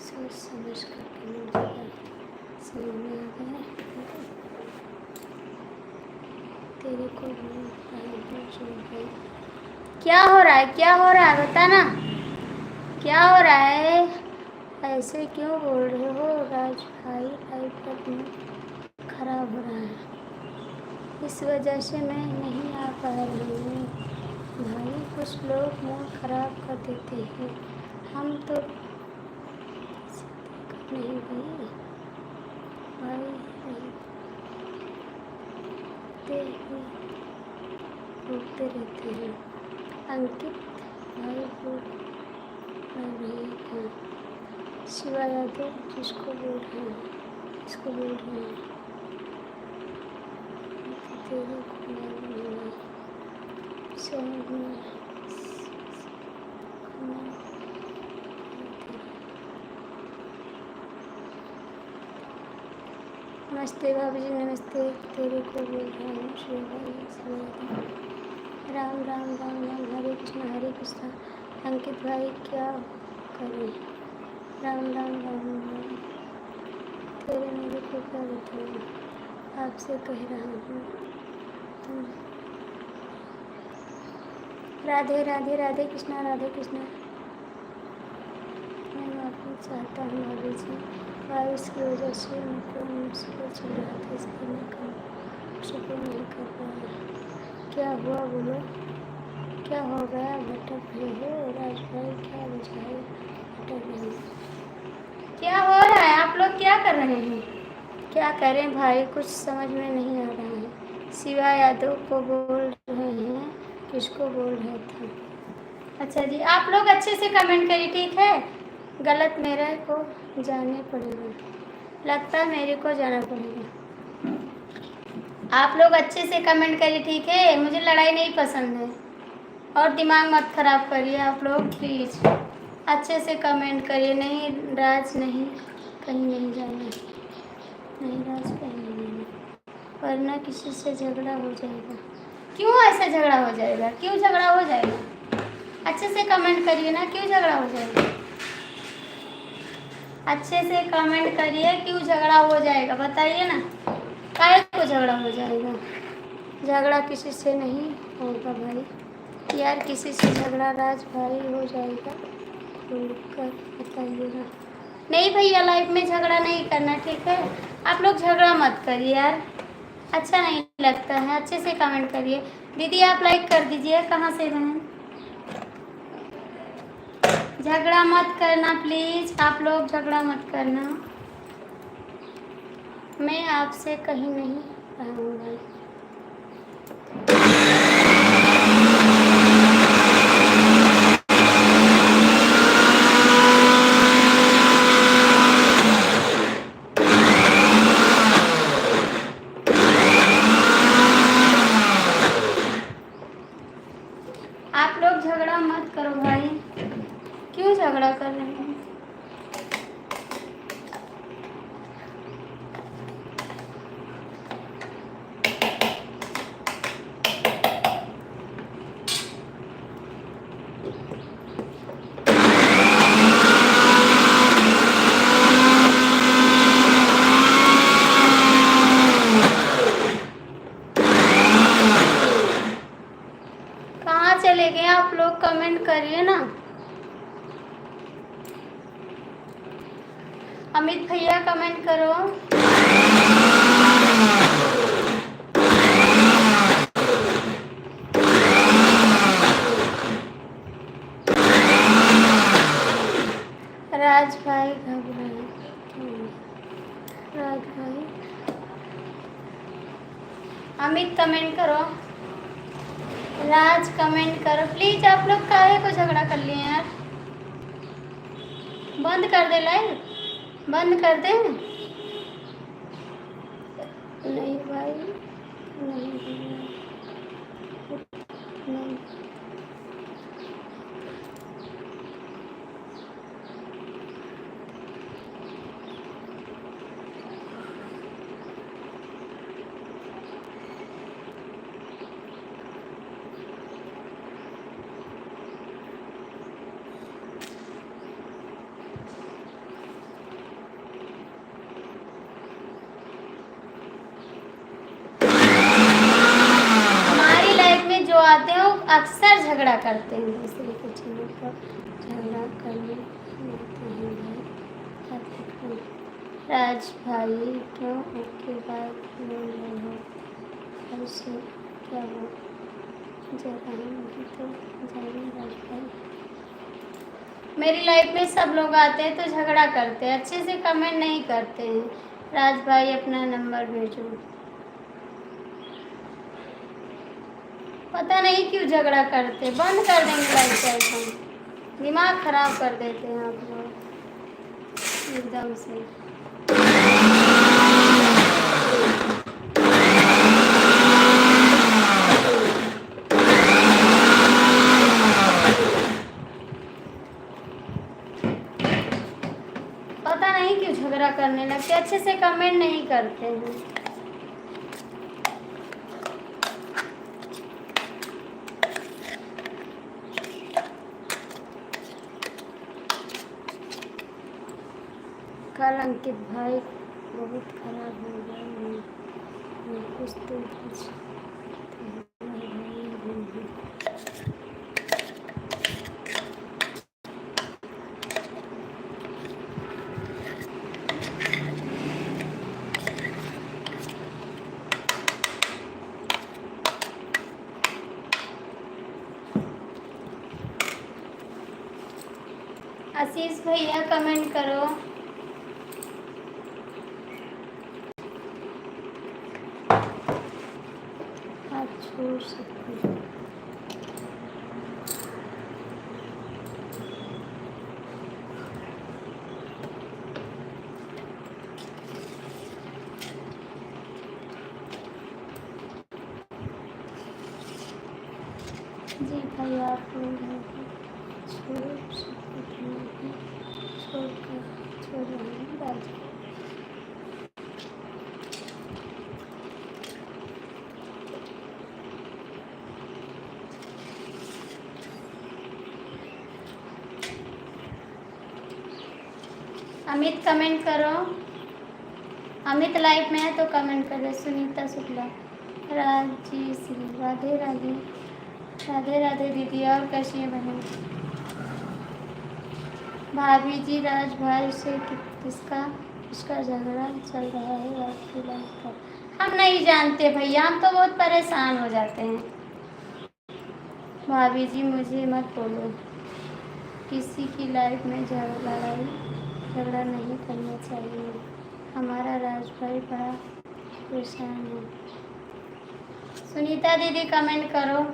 सोच समझ कर कमेंट किया, समझ में आ गया तेरे को क्या हो रहा है, क्या हो रहा है बता ना, क्या हो रहा है? ऐसे क्यों बोल रहे हो राज भाई? लाइफ पर खराब हो रहा है, इस वजह से मैं नहीं आ पा रही हूँ भाई। कुछ लोग मूड खराब कर देते हैं, हम तो नहीं भाई बोलते रहते हैं। अंकित भाई बोल रहे हैं, शिवा यादव जिसको बोल रहे हैं, इसको बोल रहे हैं तेरे को समझ में नमस्ते भाभी जी, नमस्ते। तेरे को बोल रहा हूँ शिवा। राम राम राम राम, हरे कृष्णा। अंकित भाई क्या करें? राम राम राम राम, तेरे मेरे को क्या बताऊँ, आपसे कह रहा हूँ तुम। राधे राधे, राधे कृष्णा, राधे कृष्णा। मैं माफ़ी चाहता हूँ भाभी जी, बारिश की वजह से उनको मुश्किल चल रहा था, इसलिए मैं काम शुक्र नहीं कर पाया। क्या हुआ बोलो, क्या हो गया? भटक रहे हो राज भाई, क्या वजह है भटक रहे हो? क्या हो रहा है? आप लोग क्या कर रहे हैं? क्या करें भाई, कुछ समझ में नहीं आ रहा है। शिवा यादव को बोल रहे हैं, किसको बोल रहे थे? अच्छा जी, आप लोग अच्छे से कमेंट करिए, ठीक है? गलत मेरे को जाने पड़ेगा, लगता है मेरे को जाना पड़ेगा। आप लोग अच्छे से कमेंट करिए, ठीक है? मुझे लड़ाई नहीं पसंद है और दिमाग मत खराब करिए आप लोग, प्लीज़ अच्छे से कमेंट करिए। नहीं राज, नहीं कहीं नहीं जाना, नहीं राज कहीं नहीं जाना, वरना किसी से झगड़ा हो जाएगा। क्यों ऐसा झगड़ा हो जाएगा? क्यों झगड़ा हो जाएगा? अच्छे से कमेंट करिए ना, क्यों झगड़ा हो जाएगा? अच्छे से कमेंट करिए, क्यों झगड़ा हो जाएगा बताइए ना, काहे को झगड़ा हो जाएगा? झगड़ा किसी से नहीं होगा भाई यार, किसी से झगड़ा राज भाई हो जाएगा, खुलकर बताइएगा। नहीं भैया, लाइफ में झगड़ा नहीं करना, ठीक है? आप लोग झगड़ा मत करिए यार, अच्छा नहीं लगता है। अच्छे से कमेंट करिए। दीदी आप लाइक कर दीजिए, कहाँ से बहन? झगड़ा मत करना प्लीज़, आप लोग झगड़ा मत करना। मैं आपसे कहीं नहीं रहूँगा। आप लोग झगड़ा मत करो भाई, क्यों झगड़ा कर रहे हैं? कहाँ चले गए आप लोग? कमेंट करिए ना। अमित भैया कमेंट करो। राज भाई अमित कमेंट करो, राज कमेंट करो प्लीज। आप लोग काहे को झगड़ा कर लिए यार? बंद कर दे लाइव, बंद कर दे। नहीं भाई नहीं नहीं। हमारी लाइफ में जो आते हैं वो अक्सर झगड़ा करते हैं, दूसरे के चैनल पर झगड़ा करने लगते हैं भाई। राज भाई क्यों ओके बाय बोल रहे हो? ऐसे क्या हो जगह नहीं तो जाइए राज भाई। मेरी लाइफ में सब लोग आते हैं तो झगड़ा करते हैं, अच्छे से कमेंट नहीं करते हैं। राज भाई अपना नंबर भेजो। पता नहीं क्यों झगड़ा करते, बंद कर देंगे लाइव चैट हम। दिमाग खराब कर देते हैं आप लोग एकदम से। पता नहीं क्यों झगड़ा करने लगते, अच्छे से कमेंट नहीं करते हैं। कल अंकित भाई बहुत खराब हो गया, कुछ तो कुछ आशीष भैया कमेंट करो। आप छोड़ सकते हो। जी भाई आप छोड़ सकते हो, छोड़ रहे हैं राज। अमित कमेंट करो, अमित लाइव में है तो कमेंट करो। सुनीता शुक्ला, राजी श्री, राधे राधे। राधे राधे दीदी, और कैसी है बहन? भाभी जी राज भाई से किसका झगड़ा चल रहा है आपकी लाइफ पर? हम नहीं जानते भैया, हम तो बहुत परेशान हो जाते हैं। भाभी जी मुझे मत बोलो, किसी की लाइफ में झगड़ा नहीं करना चाहिए। हमारा राज भाई बड़ा परेशान है। सुनीता दीदी कमेंट करो।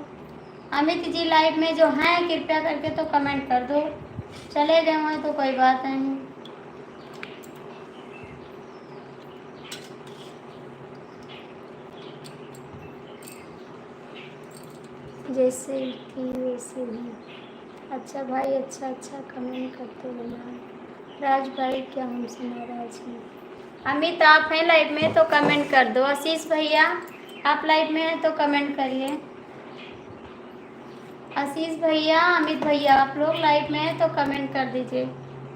अमित जी लाइव में जो हैं कृपया करके तो कमेंट कर दो, चले गए हैं तो कोई बात नहीं। जैसे कि वैसे ही। अच्छा भाई, अच्छा कमेंट करते रहना। राज भाई क्या हमसे नाराज हैं? अमित आप हैं लाइव में तो कमेंट कर दो। आशीष भैया आप लाइव में हैं तो कमेंट करिए। आशीष भैया, अमित भैया आप लोग लाइव में हैं तो कमेंट कर दीजिए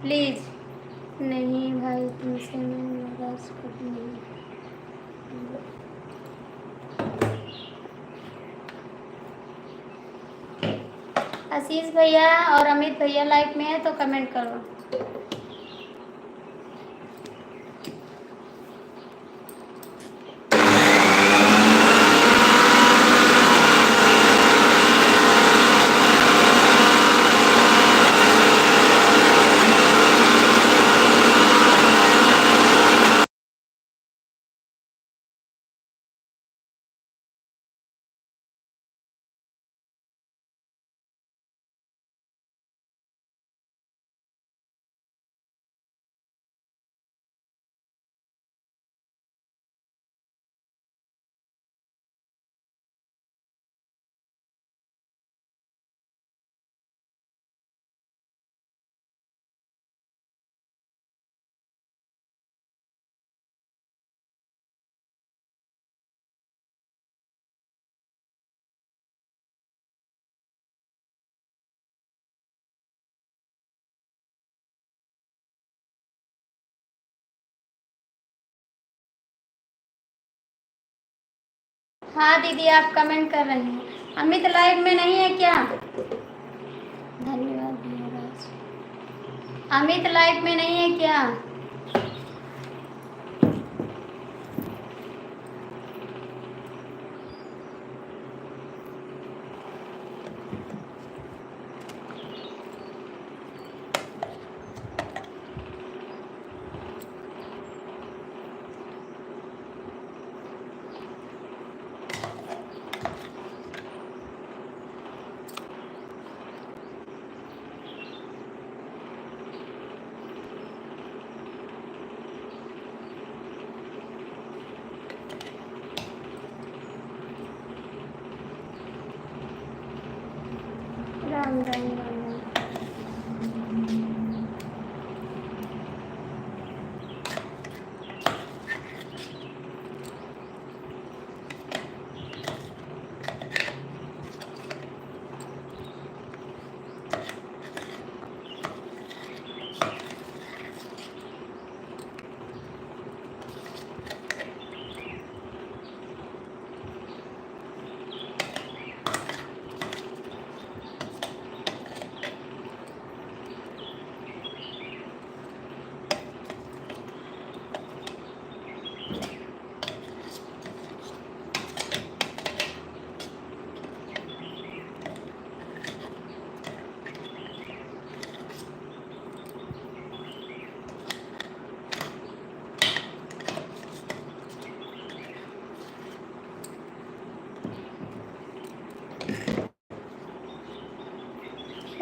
प्लीज़। नहीं भाई तुमसे मैं नाराज कभी नहीं। आशीष भैया और अमित भैया लाइव में हैं तो कमेंट करो। हाँ दीदी आप कमेंट कर रहे हैं। अमित लाइव में नहीं है क्या? धन्यवाद भैया राज। अमित लाइव में नहीं है क्या? राम राम राम राम।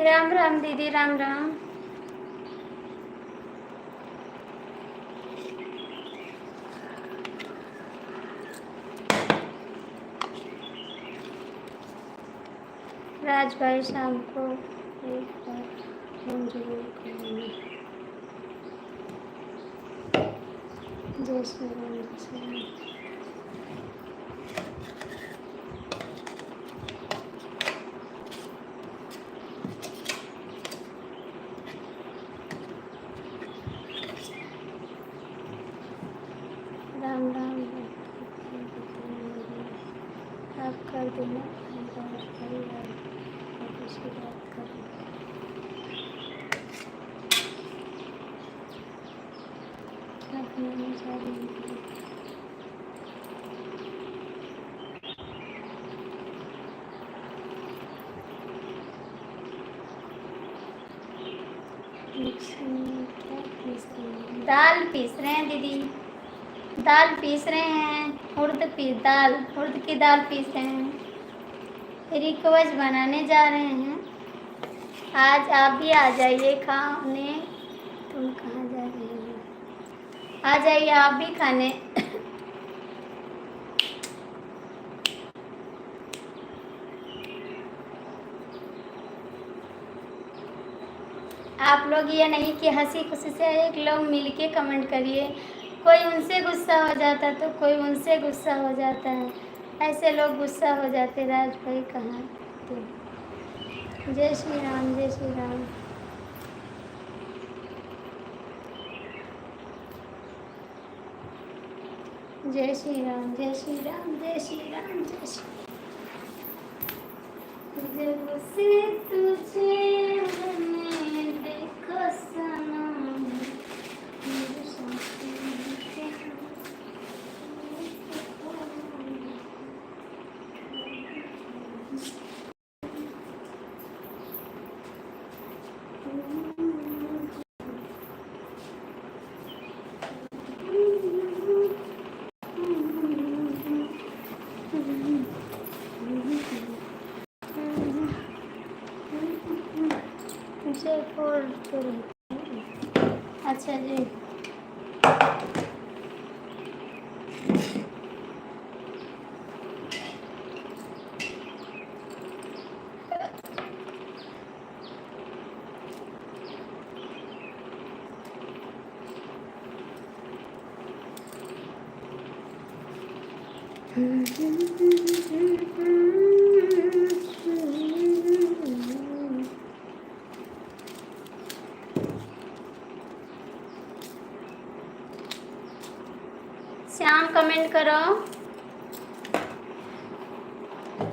राम राम दीदी राम राम। राज भाई शाम को एक बार फोन जरूर करेंगे। जय श्री राम जय श्री राम। राम राम आप कर देना राज भाई और से बात करें। अपने सारी दाल पीस रहे हैं दीदी, दाल पीस रहे हैं। उड़द की दाल पीस रहे हैं। रिकवच बनाने जा रहे हैं। आज आप भी आ जाइए खाने। तुम कहाँ जा रहे हो? आ जाइए आप भी खाने। आप लोग ये नहीं कि हंसी खुशी से एक लोग मिलके कमेंट करिए। कोई उनसे गुस्सा हो जाता तो कोई उनसे गुस्सा हो जाता है। ऐसे लोग गुस्सा हो जाते। राज भाई कहाँ थे? जय श्री राम जय श्री राम। जय श्री राम जय श्री राम जय श्री राम जय श्री। जब से तुझे मैंने देखा सनम, मेरे सांसें जयपुर। अच्छा जी। श्याम कमेंट करो।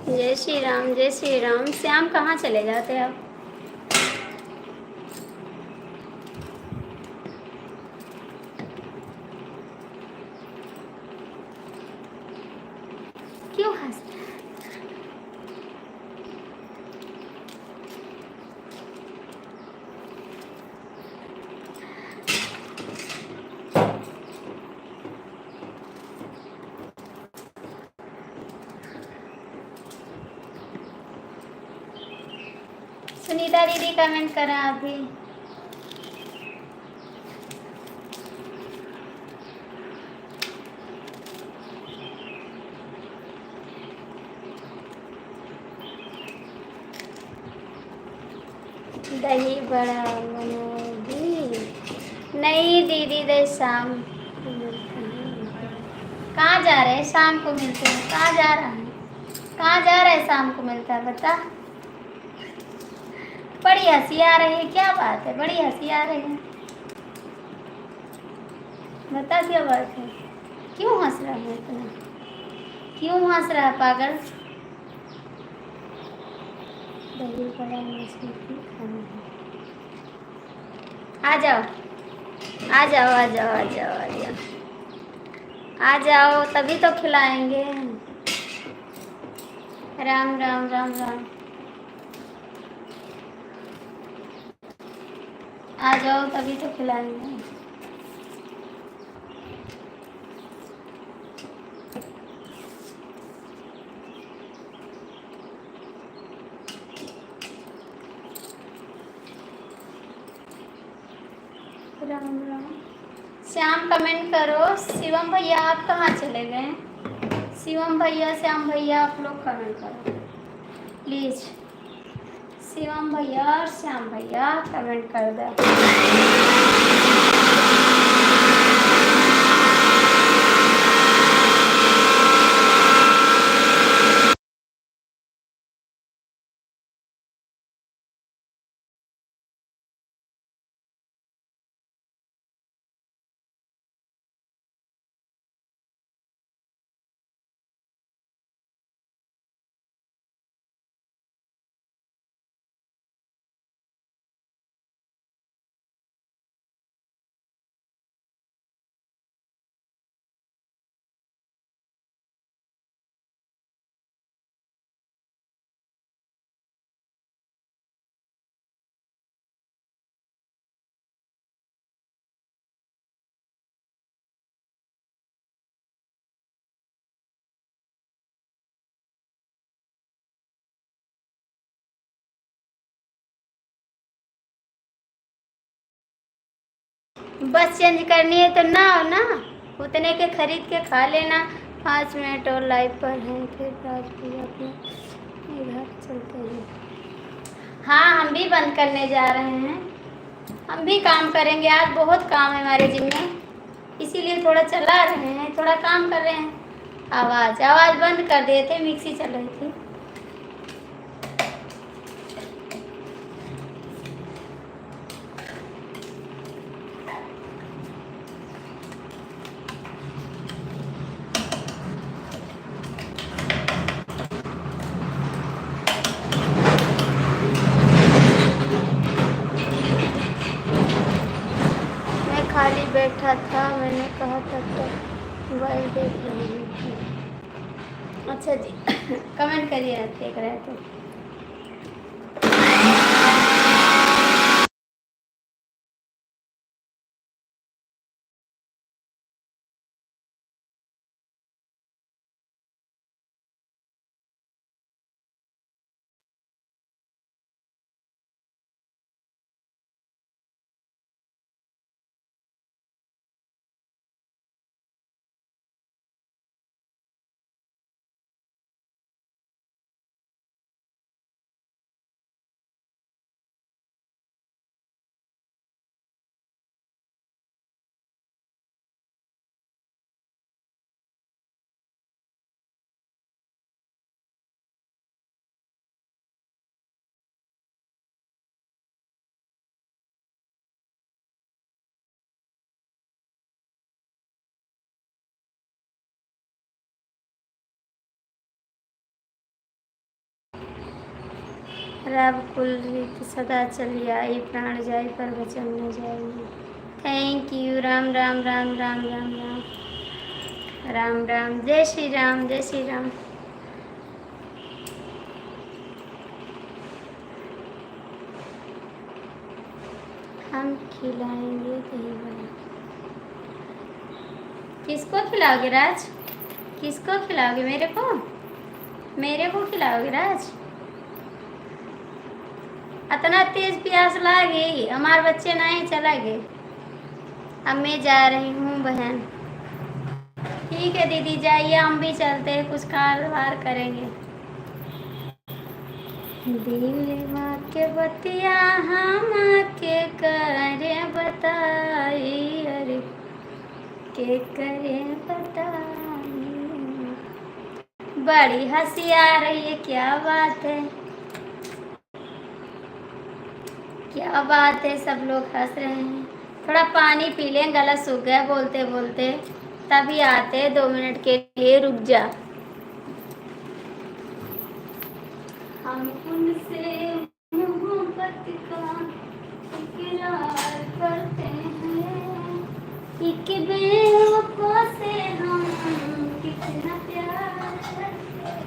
जय श्री राम, जय श्री राम। श्याम कहाँ चले जाते आप? क्यों हंसते? सुनीता दीदी कमेंट करा अभी। दही बड़ा बनोगी? नहीं दीदी, दे शाम को मिलते हैं। कहाँ जा रहे हैं? शाम को मिलते हैं। कहाँ जा रहा है? कहाँ जा रहा है? शाम को मिलता है, बता। बड़ी हंसी आ रही है, क्या बात है? बड़ी हंसी आ रही है, बता क्या बात है? क्यों हंस रहा है इतना? क्यों हंस रहा है पागल? दही बड़ा मछली खाना है। आ जाओ, आ जाओ, आ जाओ, आ जाओ, आ जाओ, आ जाओ, तभी तो खिलाएंगे। राम राम राम राम। आ जाओ तभी तो खिलाएंगे। राम राम। श्याम कमेंट करो। शिवम भैया आप कहाँ चले गए? शिवम भैया, श्याम भैया, आप लोग कमेंट करो प्लीज। शिवम भैया और श्याम भैया कमेंट कर दो। बस चेंज करनी है तो ना हो ना, उतने के खरीद के खा लेना। 5 मिनट और लाइव पर हैं, फिर आज भी अपने इधर चलते हैं। हाँ हम भी बंद करने जा रहे हैं, हम भी काम करेंगे। आज बहुत काम है हमारे जिम में, इसीलिए थोड़ा चला रहे हैं, थोड़ा काम कर रहे हैं। आवाज़ आवाज़ बंद कर दिए थे, मिक्सी चल रही थी। खाली बैठा था, मैंने कहा तब तक मोबाइल देख रही थी। अच्छा जी कमेंट करिए, देख रहे तो। रब कुल रीत सदा चली आई, प्राण जाए पर वचन न जाए। Thank you. राम राम राम राम राम राम राम राम। जय श्री राम, जय श्री राम। हम खिलाएंगे दही बड़ा। किसको खिलाओगे राज? किसको खिलाओगे? मेरे को? मेरे को खिलाओगे राज? इतना तेज प्यास लगी, हमारे बच्चे नहीं चला गए। अब मैं जा रही हूँ बहन। ठीक है दीदी जाइए, हम भी चलते हैं, कुछ कारोबार करेंगे। दिलवा के बतिया हम के करे बताई, अरे के करे बताई। बड़ी हंसी आ रही है, क्या बात है, क्या बात है, सब लोग हंस रहे हैं। थोड़ा पानी पी लें, गला सूख गया बोलते बोलते। तभी आते, 2 मिनट के लिए रुक जा। हम उनसे मोहब्बत का इकरार करते हैं, एक बेवफा से हम कितना प्यार करते हैं।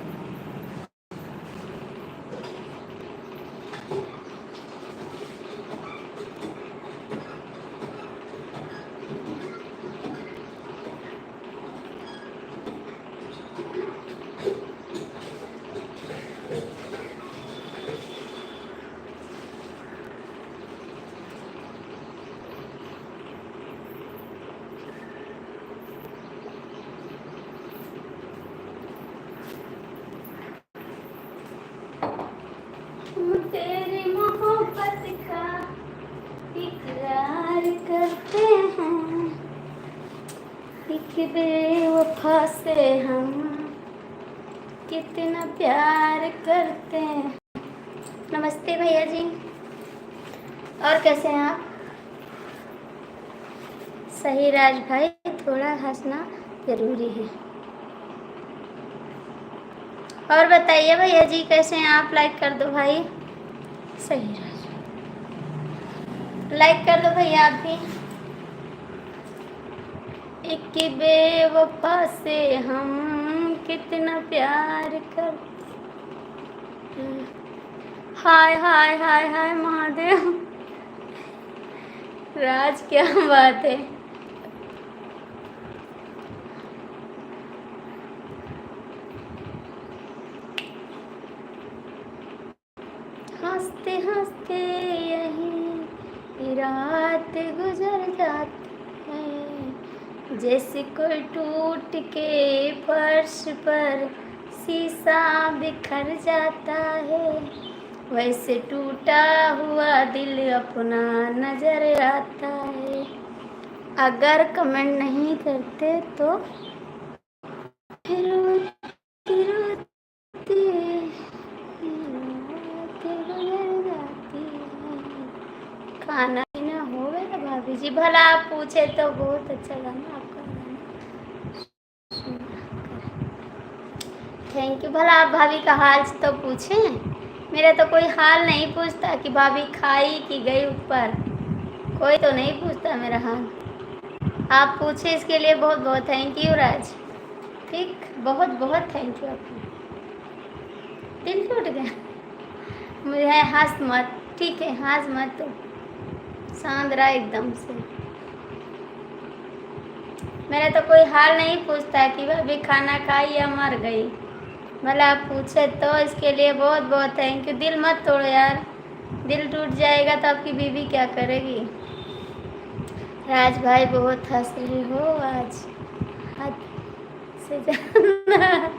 हम तेरी मोहब्बत का इकरार करते हैं, एक बेवफा से हम कितना प्यार करते हैं। नमस्ते भैया जी, और कैसे हैं आप? सही राज भाई, थोड़ा हंसना जरूरी है। और बताइए भैया जी कैसे हैं आप? लाइक कर दो भाई। सही राज, लाइक कर दो भैया आप भी। एक बेवफा से हम कितना प्यार करते। हाय हाय हाय हाय महादेव। राज क्या बात है। हंसते हंसते यही रात गुजर जाती है, जैसे कोई टूट के फर्श पर शीशा बिखर जाता है, वैसे टूटा हुआ दिल अपना नजर आता है। अगर कमेंट नहीं करते तो फिर रोती रोती खाना पीना हो गया भाभी जी? भला आप पूछे तो बहुत अच्छा गाना आपका गाना। Thank you. भला आप भाभी का हाल तो पूछें, मेरा तो कोई हाल नहीं पूछता कि भाभी खाई कि गई ऊपर, कोई तो नहीं पूछता मेरा हाल। आप पूछे इसके लिए बहुत बहुत थैंक यू राज। ठीक, बहुत बहुत थैंक यू आपको। दिल टूट गया मुझे। हंस मत, ठीक है हंस मत, तो शांत रहा एकदम से। मेरा तो कोई हाल नहीं पूछता कि भाभी खाना खाई या मर गई। भला आप पूछे तो इसके लिए बहुत बहुत थैंक यू। दिल मत तोड़ो यार, दिल टूट जाएगा तो आपकी बीवी क्या करेगी। राज भाई बहुत हंस रहे हो आज, हद से ज्यादा।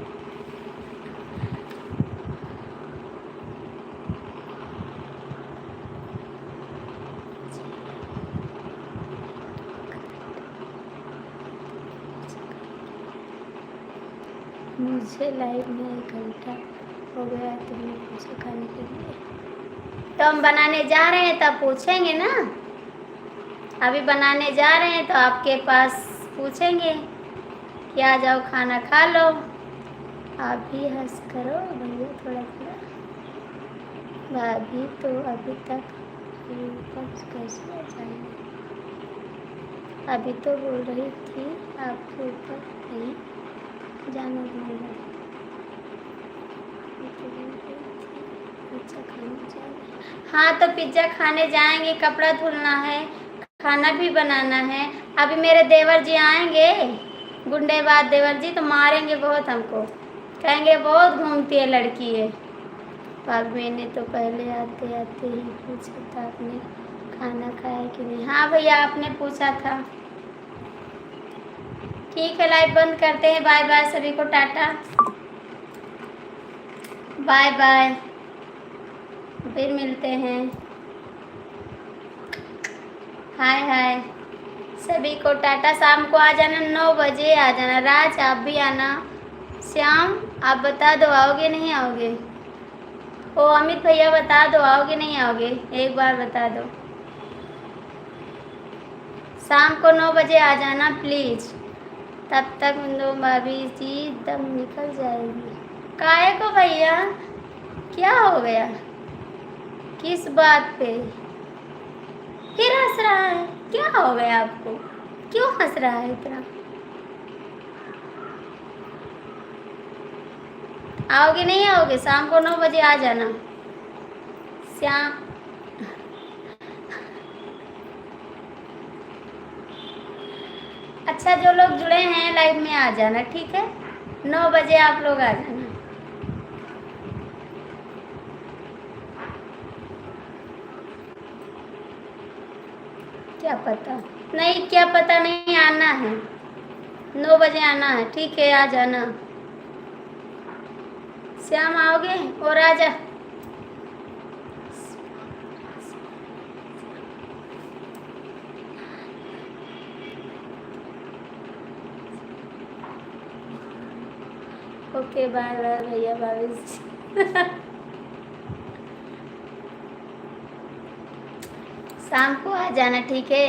मुझे लाइव में 1 घंटा हो गया तुमने पूछा खाने के लिए, तो हम बनाने जा रहे हैं तब पूछेंगे ना। अभी बनाने जा रहे हैं तो आपके पास पूछेंगे कि आ जाओ खाना खा लो। आप भी हंस करो भैया थोड़ा थोड़ा। भाभी तो अभी तक ऊपर कैसे आ जाएंगे? अभी तो बोल रही थी आपके ऊपर नहीं जाना दूंगा। पिज्ज़ा खाने जाएंगे। हाँ तो पिज्ज़ा खाने जाएंगे, कपड़ा धुलना है, खाना भी बनाना है। अभी मेरे देवर जी आएंगे, गुंडेबाज देवर जी, तो मारेंगे बहुत हमको, कहेंगे बहुत घूमती है लड़की है। भाभी ने तो पहले आते आते ही पूछा था आपने खाना खाया कि नहीं। हाँ भैया आपने पूछा था। ठीक है लाइव बंद करते हैं। बाय बाय सभी को, टाटा बाय बाय, फिर मिलते हैं। हाय हाय सभी को टाटा। शाम को आ जाना, 9 बजे आ जाना। राज आप भी आना। श्याम आप बता दो आओगे नहीं आओगे? ओ अमित भैया बता दो आओगे नहीं आओगे, एक बार बता दो। शाम को 9 बजे आ जाना प्लीज, तब तक दो भाभी जी दम निकल जाएगी। काहे को भैया, क्या हो गया? किस बात पे फिर हंस रहा है? क्या हो गया आपको, क्यों हंस रहा है इतना? आओगे नहीं आओगे? शाम को 9 बजे आ जाना। श्याम अच्छा, जो लोग जुड़े हैं लाइव में आ जाना, ठीक है? 9 बजे आप लोग आ जाना। क्या पता नहीं, क्या पता नहीं, आना है 9 बजे आना है, ठीक है? आ जाना। श्याम आओगे? और आजा। ओके बाय बाय भैया भाभी। शाम को आ जाना, ठीक है?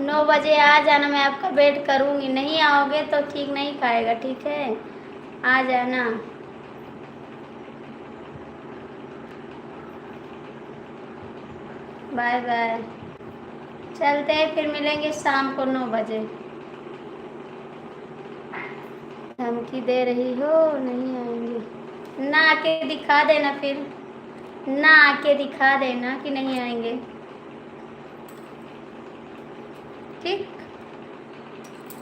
9 बजे आ जाना, मैं आपका वेट करूँगी। नहीं आओगे तो ठीक नहीं खाएगा, ठीक है? आ जाना। बाय बाय, चलते हैं, फिर मिलेंगे शाम को 9 बजे। धमकी दे रही हो? नहीं आएंगे ना, आके दिखा देना, फिर ना आके दिखा देना कि नहीं आएंगे, ठीक?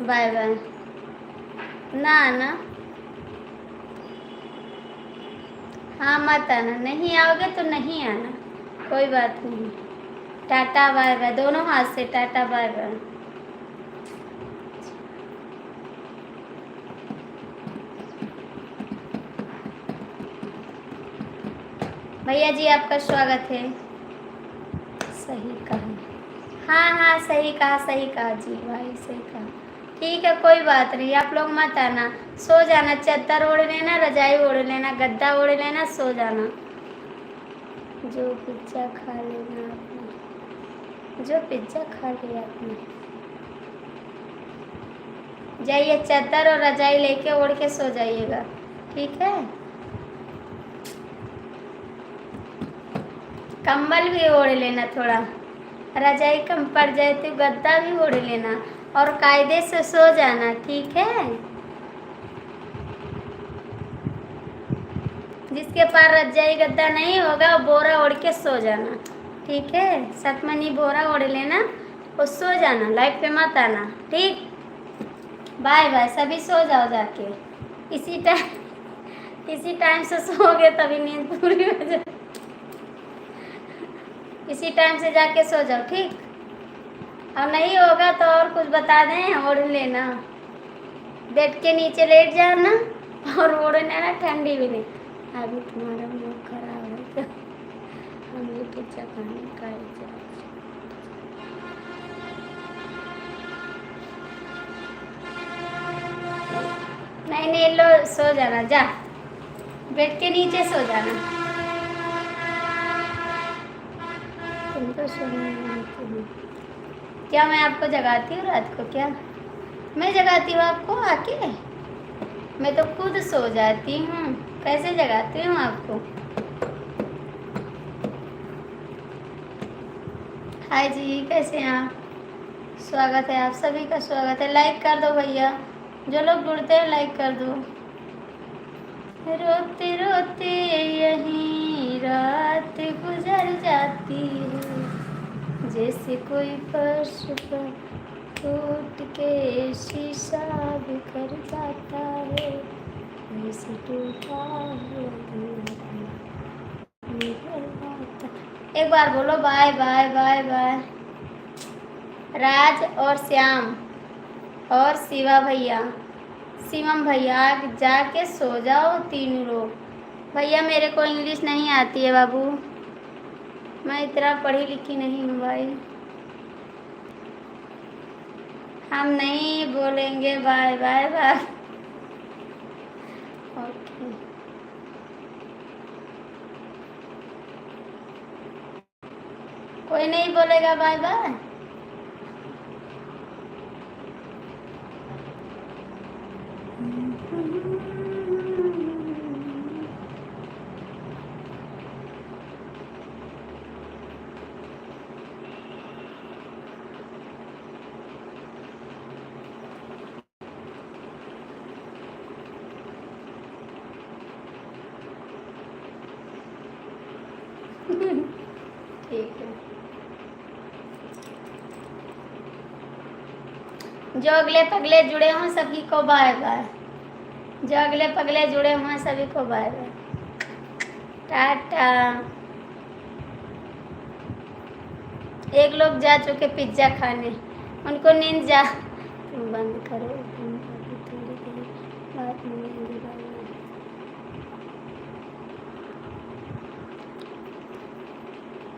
Bye bye. ना आना, हाँ मत आना। नहीं आओगे तो नहीं आना, कोई बात नहीं। टाटा बाय बाय, दोनों हाथ से टाटा बाय बाय। भैया जी आपका स्वागत है। सही कहा, हाँ हाँ सही कहा, सही कहा जी भाई, सही कहा। ठीक है कोई बात नहीं, आप लोग मत आना, सो जाना। चादर ओढ़ लेना, रजाई ओढ़ लेना, गद्दा ओढ़ लेना, सो जाना। जो पिज्ज़ा खा लेना आपने, जो पिज्ज़ा खा लिया आपने, जाइए चादर और रजाई लेके ओढ़ के सो जाइएगा, ठीक है? कंबल भी ओढ़ लेना, थोड़ा रजाई कम पड़ जाए तो गद्दा भी ओढ़ लेना, और कायदे से सो जाना, ठीक है? जिसके पास रजाई गद्दा नहीं होगा वो बोरा ओढ़ के सो जाना, ठीक है? सतमनी बोरा ओढ़ लेना और सो जाना, लाइफ पे मत आना, ठीक? बाय बाय, सभी सो जाओ जाके। इसी टाइम से सोओगे तभी नींद पूरी हो जाए। इसी टाइम से जाके सो जाओ, ठीक? और नहीं होगा तो और कुछ बता दें, ओढ़ लेना, बेड के नीचे लेट जाना और ओढ़ लेना, ठंडी भी नहीं। अभी तुम्हारा मूड खराब है क्या? हम ये पिज्जा खाने का नहीं नहीं, लो सो जाना, जा बेड के नीचे सो जाना। तुम तो क्या मैं आपको जगाती हूँ रात को? क्या मैं जगाती हूँ आपको आके? मैं तो खुद सो जाती हूँ। कैसे जगाती हूँ आपको? हाय जी, कैसे हैं आप? स्वागत है, आप सभी का स्वागत है। लाइक कर दो भैया, जो लोग जुड़ते हैं लाइक कर दो। रोते रोते यहीं रात गुजर जाती है, जैसे कोई फर्श पर टूट के शीशा बिखर जाता है, वैसे टूटा हुआ दिल निकल जाता। एक बार बोलो बाय बाय बाय बाय। राज और श्याम और शिवा भैया, शिवम भैया, जाके सो जाओ तीनों लोग। भैया मेरे को इंग्लिश नहीं आती है बाबू, मैं इतना पढ़ी लिखी नहीं हूँ भाई। हम नहीं बोलेंगे बाय बाय बाय। ओके, कोई नहीं बोलेगा बाय बाय। ठीक है, जो अगले पगले जुड़े हों सभी को बाय बाय। जो अगले पगले जुड़े हुए सभी को बाय बाय, टाटा। एक लोग जा चुके पिज्ज़ा खाने, उनको नींद जा। तुम बंद करो।